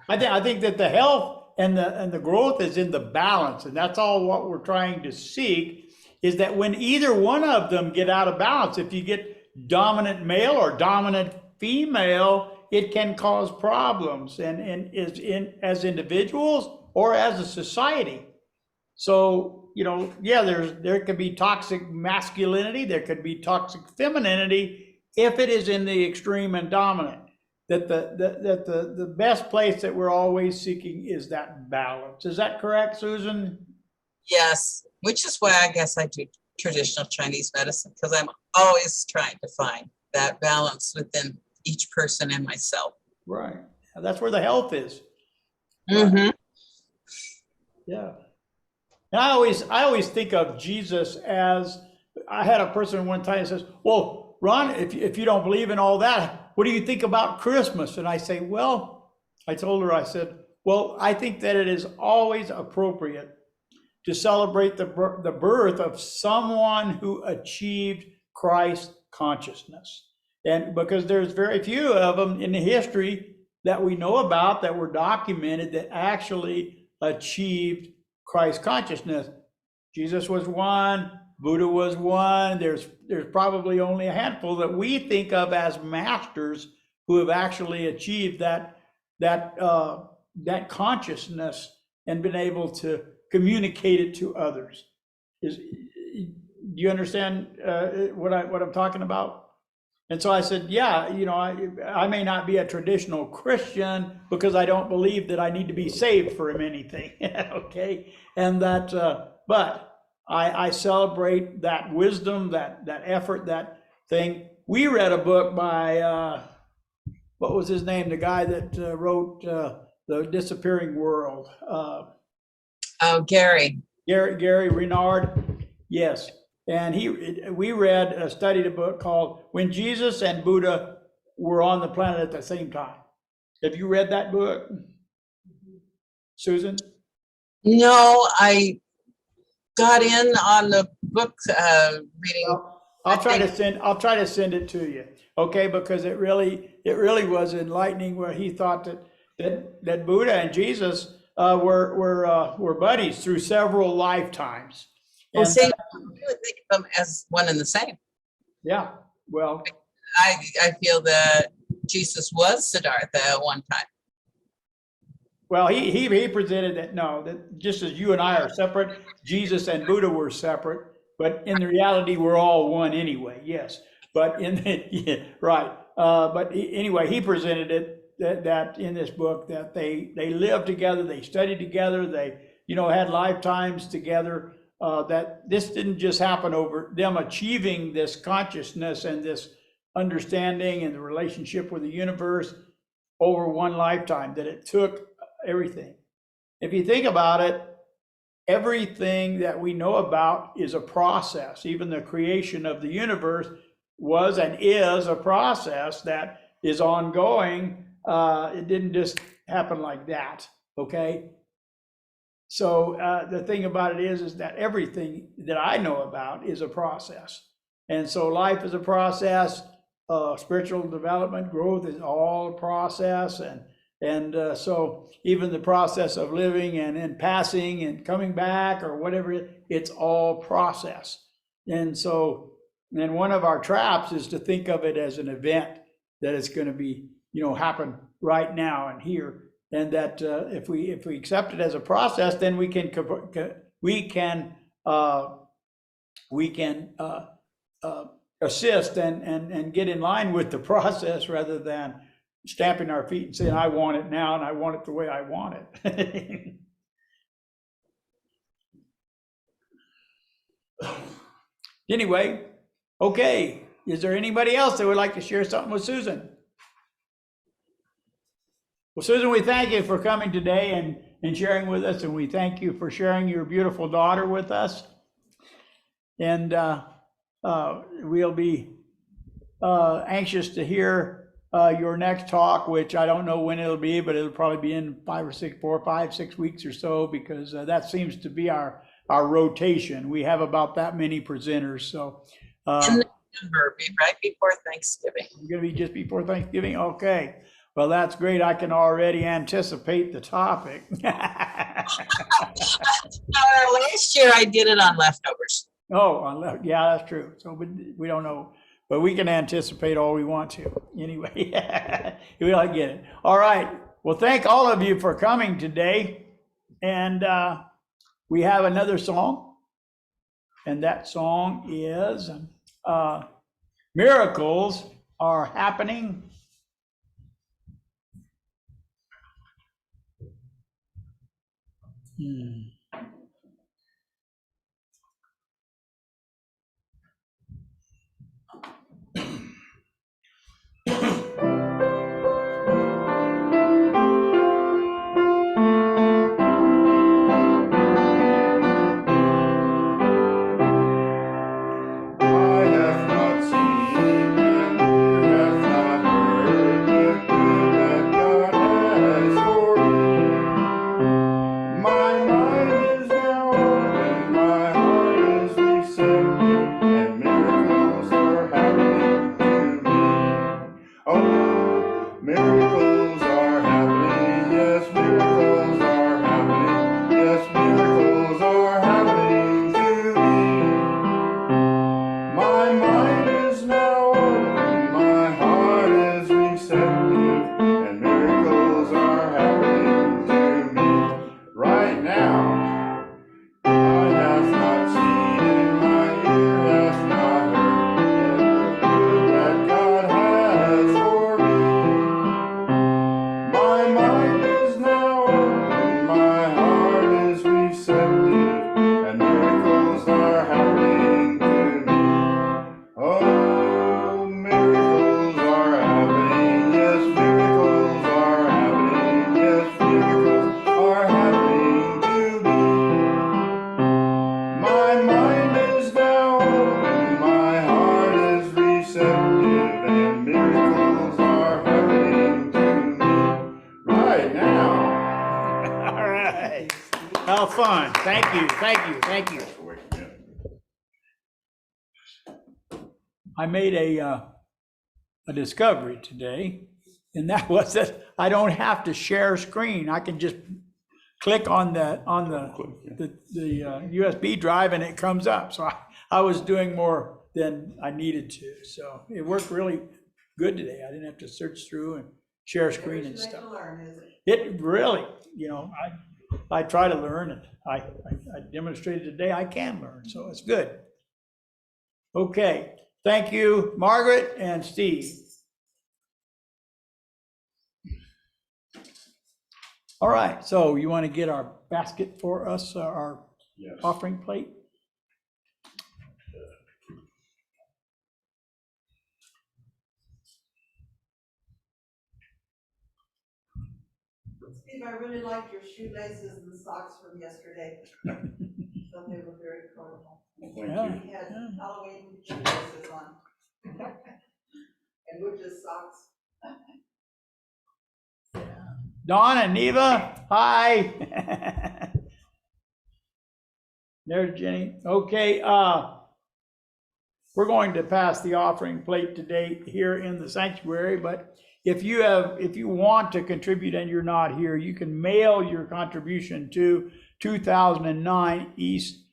I think that the health and the growth is in the balance, and that's all what we're trying to seek, is that when either one of them get out of balance, if you get dominant male or dominant female, it can cause problems and is in as individuals or as a society. So, yeah, there could be toxic masculinity, there could be toxic femininity if it is in the extreme and dominant. That the best place that we're always seeking is that balance. Is that correct, Susan? Yes, which is why I guess I do traditional Chinese medicine, because I'm always trying to find that balance within each person and myself. Right. That's where the health is. Mm-hmm. Yeah. And I always think of Jesus as, I had a person one time that says, well, Ron, if you don't believe in all that, what do you think about Christmas? And I say, well, I told her, I said, well, I think that it is always appropriate to celebrate the birth of someone who achieved Christ consciousness. And because there's very few of them in the history that we know about that were documented that actually achieved Christ consciousness. Jesus was one, Buddha was one. There's probably only a handful that we think of as masters who have actually achieved that consciousness and been able to communicate it to others. Do you understand what I'm talking about? And so I said, yeah, I may not be a traditional Christian because I don't believe that I need to be saved from anything. Okay. And that, but I celebrate that wisdom, that effort, that thing. We read a book by, what was his name? The guy that wrote The Disappearing World. Gary. Gary Renard. Yes. And studied a book called When Jesus and Buddha Were on the Planet at the Same Time. Have you read that book, Susan? No, I got in on the book reading. Well, I'll try to send it to you, okay? Because it really was enlightening, where he thought that Buddha and Jesus were buddies through several lifetimes. Well, And, see, I really think of them as one and the same. yeah, well, I feel that Jesus was Siddhartha at one time. well, he presented that just as you and I are separate, Jesus and Buddha were separate, but in the reality, we're all one anyway. Yes, but right. But anyway, he presented it that in this book that they lived together, they studied together, they had lifetimes together. That this didn't just happen over them achieving this consciousness and this understanding and the relationship with the universe over one lifetime, that it took everything. If you think about it, everything that we know about is a process. Even the creation of the universe was and is a process that is ongoing. It didn't just happen like that, okay? So the thing about it is that everything that I know about is a process. And so life is a process, spiritual development, growth is all a process. And so even the process of living and passing and coming back or whatever, it's all process. And so, and one of our traps is to think of it as an event that it's going to be, happen right now and here. And that if we accept it as a process, then we can assist and get in line with the process rather than stamping our feet and saying, I want it now and I want it the way I want it. Anyway, okay. Is there anybody else that would like to share something with Susan? Well, Susan, we thank you for coming today and sharing with us, and we thank you for sharing your beautiful daughter with us. And we'll be anxious to hear your next talk, which I don't know when it'll be, but it'll probably be in 4, 5, 6 weeks or so, because that seems to be our rotation. We have about that many presenters. So November, be right before Thanksgiving. It's gonna be just before Thanksgiving? Okay. Well, that's great. I can already anticipate the topic. Last year I did it on leftovers. Oh, yeah, that's true. So we don't know, but we can anticipate all we want to. Anyway, we all get it. All right. Well, thank all of you for coming today. And we have another song. And that song is Miracles Are Happening. I have not seen and ear hath not heard the good that God has for me. My mind is now open, my heart is receptive, and miracles are happening to me. Oh, miracles are happening, yes, miracles are happening, yes, miracles are happening to me. My mind is now open, my heart is receptive, and miracles are happening to me right now. I have not seen and my ear has not heard the good that God has for me. My mind is now open, my heart is receptive, and miracles are happening to me. Oh, miracles are happening, yes, miracles are happening, yes, miracles are happening to me. My mind is now open, my heart is receptive, and miracles are happening to me right now. All right. How fun. Thank you. Thank you. Thank you. I made a discovery today, and that was that I don't have to share screen. I can just click on the USB drive and it comes up. So I was doing more than I needed to. So it worked really good today. I didn't have to search through and share screen and It's stuff. to learn, is it? It really, I try to learn, and I demonstrated today I can learn, so it's good. Okay, thank you, Margaret and Steve. All right, so you want to get our basket for us, our Yes. offering plate? Steve, I really liked your shoelaces and socks from yesterday. Thought they were very colorful. Thank Yeah. you. He had Halloween shoelaces on. And Witch's socks. Dawn and Neva, hi. There's Jenny. Okay, we're going to pass the offering plate today here in the sanctuary, but if you want to contribute and you're not here, you can mail your contribution to 2009 East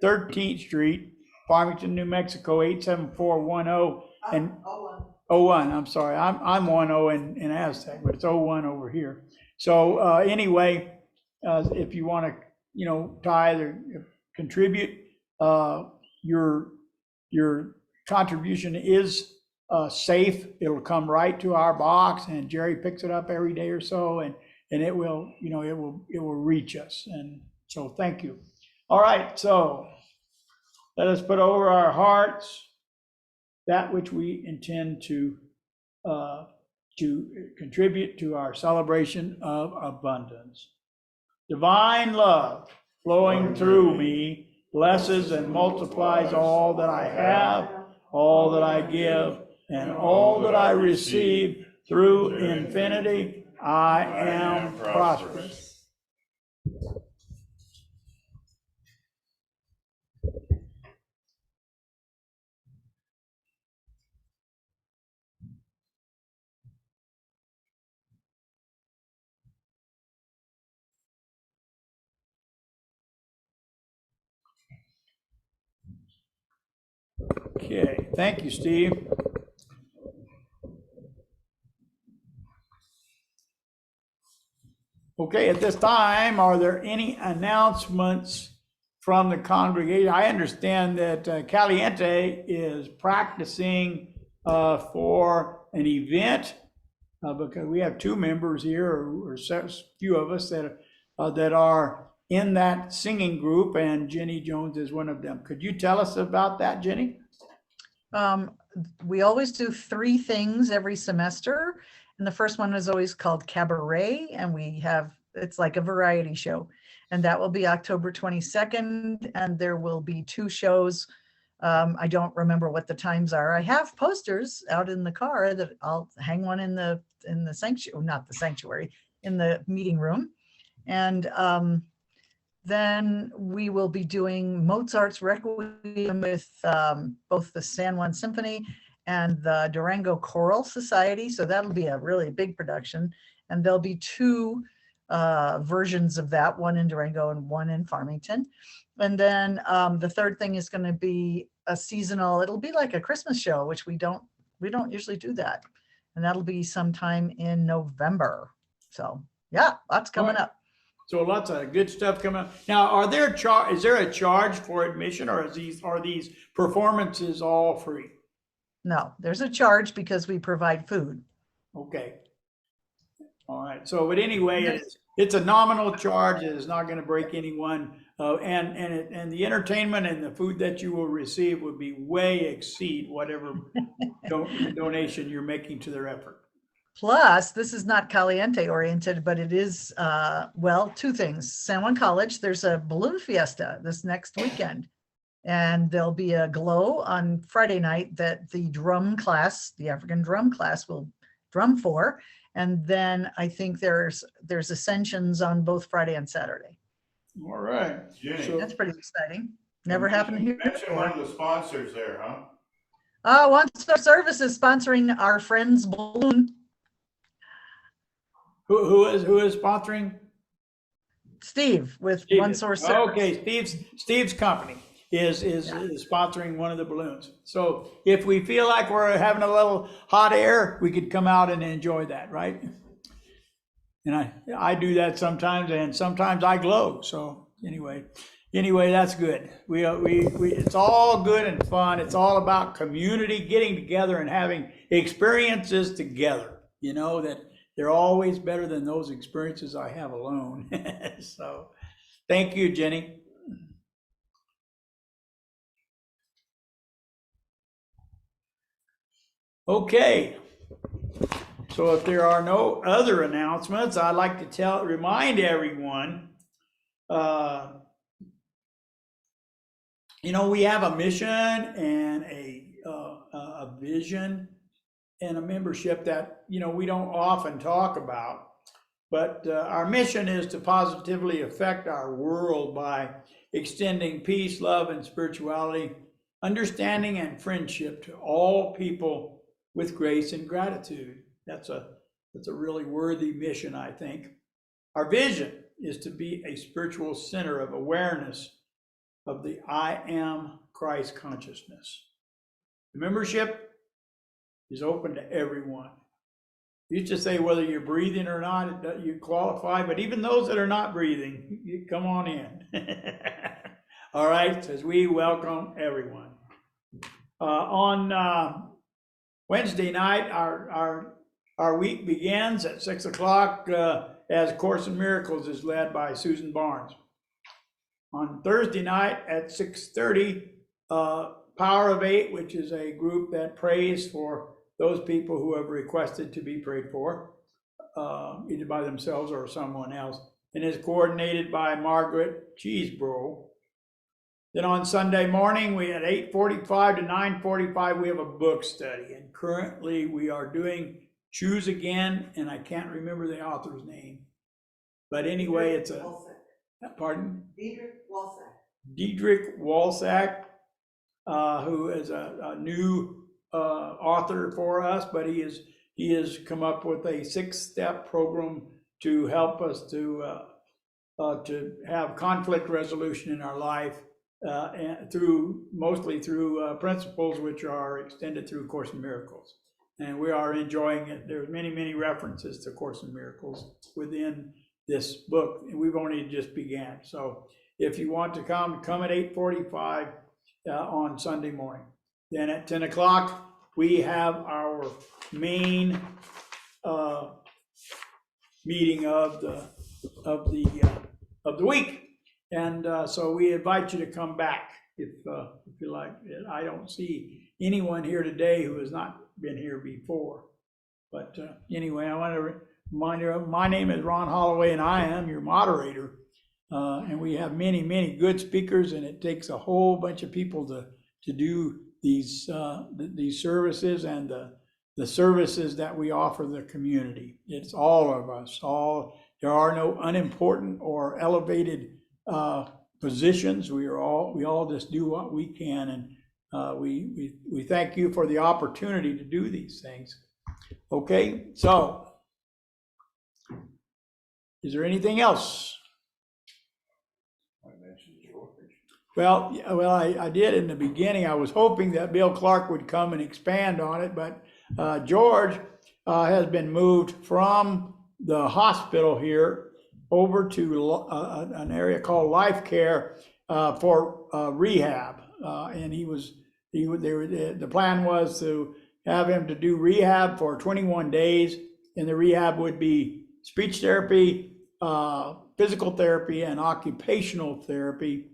13th Street, Farmington, New Mexico, 87410. And Oh, 01, I'm sorry, I'm 10 in Aztec, but it's 01 over here. So anyway, if you want to, tithe or contribute, your contribution is safe. It'll come right to our box, and Jerry picks it up every day or so, and it will, it will reach us. And so thank you. All right, so let us put over our hearts that which we intend to contribute to our celebration of abundance. Divine love flowing through me blesses and multiplies all that I have, all that I give, and all that I receive through infinity. I am prosperous. Okay, thank you, Steve. Okay, at this time, are there any announcements from the congregation? I understand that Caliente is practicing for an event because we have two members here, or a few of us that are in that singing group, and Jenny Jones is one of them. Could you tell us about that, Jenny? We always do 3 things every semester. And the first one is always called Cabaret, and it's like a variety show. And that will be October 22nd, and there will be 2 shows. I don't remember what the times are. I have posters out in the car that I'll hang one in the sanctuary, not the sanctuary, in the meeting room. And then we will be doing Mozart's Requiem with both the San Juan Symphony and the Durango Choral Society. So that'll be a really big production. And there'll be 2 versions of that, one in Durango and one in Farmington. And then the third thing is going to be a seasonal, it'll be like a Christmas show, which we don't usually do that. And that'll be sometime in November. So yeah, lots coming up. So lots of good stuff coming up. Now, is there a charge for admission, or are these performances all free? No, there's a charge because we provide food. Okay. All right. So, but anyway, it's a nominal charge. It is not going to break anyone. And the entertainment and the food that you will receive would be way exceed whatever donation you're making to their effort. Plus, this is not Caliente oriented, but it is, 2 things. San Juan College, there's a balloon fiesta this next weekend. And there'll be a glow on Friday night that the drum class, the African drum class, will drum for. And then I think there's ascensions on both Friday and Saturday. All right. Jenny, That's pretty exciting. Never happened here mention one before. of the sponsors there, huh? One Star Service is sponsoring our friend's balloon. Who is sponsoring? Steve with Steve One is. Source Service. Okay, Steve's company is sponsoring one of the balloons. So if we feel like we're having a little hot air, we could come out and enjoy that, right? And I do that sometimes, and sometimes I glow. So anyway, that's good. We it's all good and fun. It's all about community getting together and having experiences together. You know that they're always better than those experiences I have alone. So thank you, Jenny. Okay. So if there are no other announcements, I'd like to remind everyone, we have a mission and a vision and a membership that, we don't often talk about. But our mission is to positively affect our world by extending peace, love, and spirituality, understanding, and friendship to all people with grace and gratitude. That's a really worthy mission, I think. Our vision is to be a spiritual center of awareness of the I am Christ consciousness. The membership is open to everyone. You used to say whether you're breathing or not, you qualify, but even those that are not breathing, you come on in. All right, says we welcome everyone. On Wednesday night, our week begins at 6 o'clock as Course in Miracles is led by Susan Barnes. On Thursday night at 6:30, Power of 8, which is a group that prays for those people who have requested to be prayed for, either by themselves or someone else, and is coordinated by Margaret Cheesebro. Then on Sunday morning, we at 8:45 to 9:45, we have a book study. And currently we are doing Choose Again, and I can't remember the author's name. But anyway, it's pardon? Diedrich Walsack, who is a new author for us, but he has come up with a 6-step program to help us to have conflict resolution in our life and mostly through principles which are extended through Course in Miracles. And we are enjoying it. There's many, many references to Course in Miracles within this book. And we've only just began. So if you want to come at 8:45 on Sunday morning. Then at 10 o'clock, we have our main meeting of the week. And so we invite you to come back if you like. I don't see anyone here today who has not been here before. But anyway, I want to remind you, my name is Ron Holloway, and I am your moderator. And we have many, many good speakers, and it takes a whole bunch of people to do these services and the services that we offer the community. It's all of us. There are no unimportant or elevated positions. We all just do what we can, and we thank you for the opportunity to do these things. Okay, so is there anything else? Well, I did in the beginning. I was hoping that Bill Clark would come and expand on it, but George has been moved from the hospital here over to an area called Life Care for rehab, and the plan was to have him to do rehab for 21 days, and the rehab would be speech therapy, physical therapy, and occupational therapy.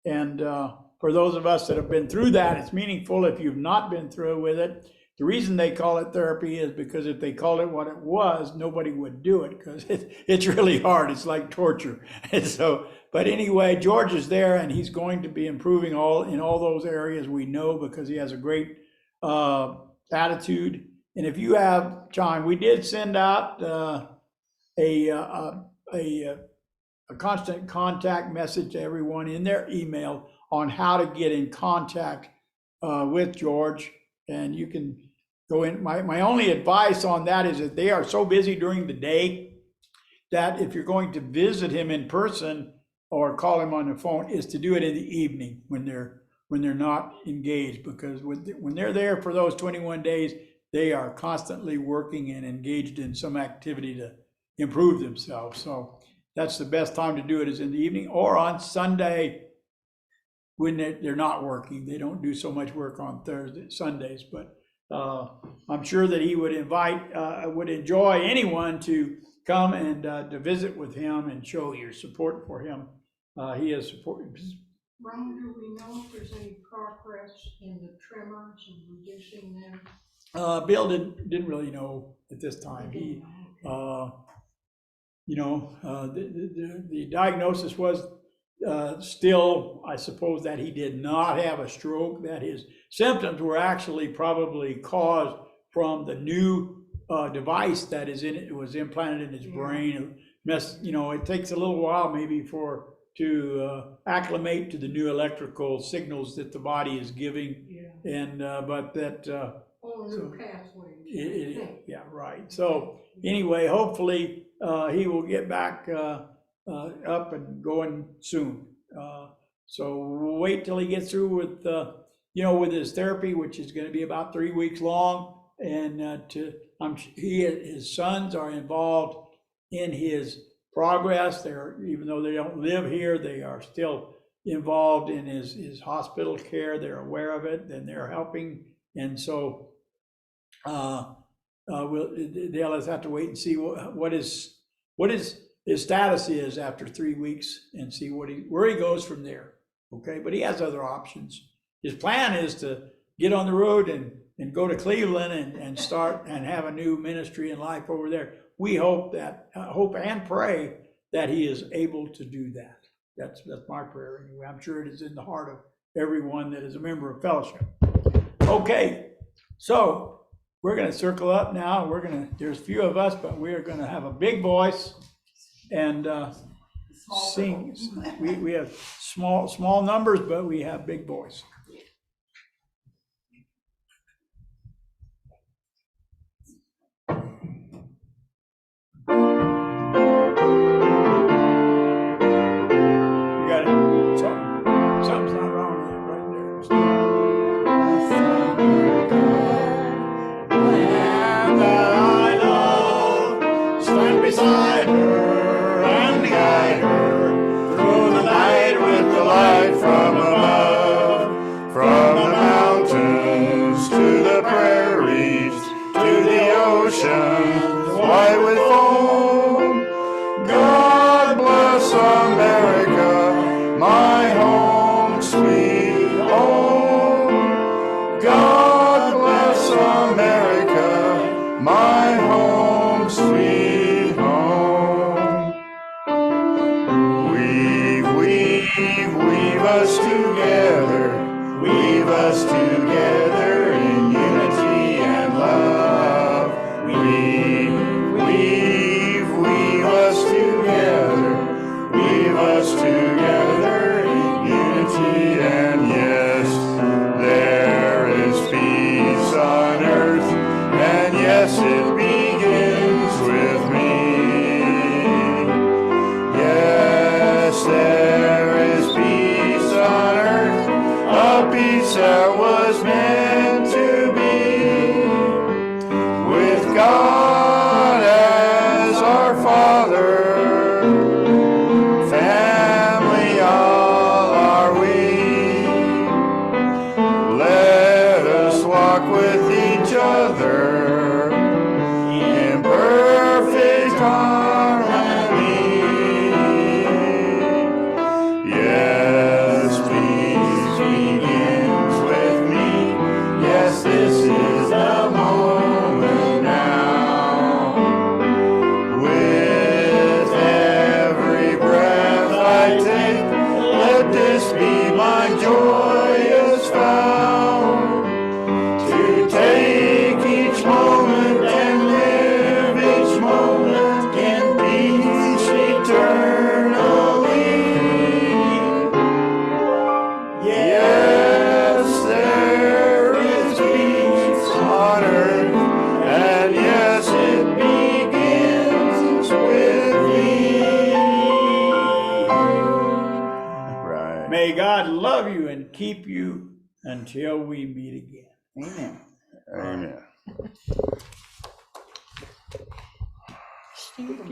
And for those of us that have been through that, it's meaningful. If you've not been through with it, the reason they call it therapy is because if they called it what it was, nobody would do it, because it's really hard. It's like torture. And so, but anyway, George is there, and he's going to be improving in all those areas, we know, because he has a great attitude. And if you have time, we did send out a constant contact message to everyone in their email on how to get in contact with George. And you can go in. My only advice on that is that they are so busy during the day that if you're going to visit him in person or call him on the phone, is to do it in the evening when they're not engaged, because when they're there for those 21 days, they are constantly working and engaged in some activity to improve themselves. So that's the best time to do it, is in the evening or on Sunday when they're not working. They don't do so much work on Sundays, but I'm sure that he would would enjoy anyone to come and to visit with him and show your support for him. He has support. Ron, do we know if there's any progress in the tremors and reducing them? Bill didn't really know at this time. He, the diagnosis was still, I suppose, that he did not have a stroke, that his symptoms were actually probably caused from the new device that is in it. It was implanted in his brain. It takes a little while maybe to acclimate to the new electrical signals that the body is giving. Yeah. And but that New pathways. yeah, right. So anyway, hopefully he will get back up and going soon. So we'll wait till he gets through with his therapy, which is going to be about 3 weeks long. And his sons are involved in his progress. Even though they don't live here, they are still involved in his hospital care. They're aware of it, and they're helping. And so they'll just have to wait and see what his status is after 3 weeks, and see where he goes from there. Okay, but he has other options. His plan is to get on the road and go to Cleveland and start and have a new ministry and life over there. We hope and pray that he is able to do that. That's my prayer anyway. I'm sure it is in the heart of everyone that is a member of fellowship. Okay, so we're going to circle up now. There's a few of us, but we are going to have a big voice and sing. We have small numbers, but we have big voice. You got it. Something's oceans white with foam. God bless America, my home, sweet home. God bless America, my home, sweet home. Weave us together, weave us together in unity and love. Weave us together, weave us together in unity, and yes, there is peace on earth, and yes, it begins with me. Yes, there is peace on earth, a peace that was meant to be, with God as our Father. Family all are we. Let us walk with each other in perfect harmony. Yes, peace begins with me. Yes, this is the moment now. With every breath I take, let this be my joyous vow, to take each moment and live each moment in peace eternally. Yes, there is peace on earth, and yes, it begins with me. Right. May God love you and keep you until we meet again. Amen. Amen. Steve,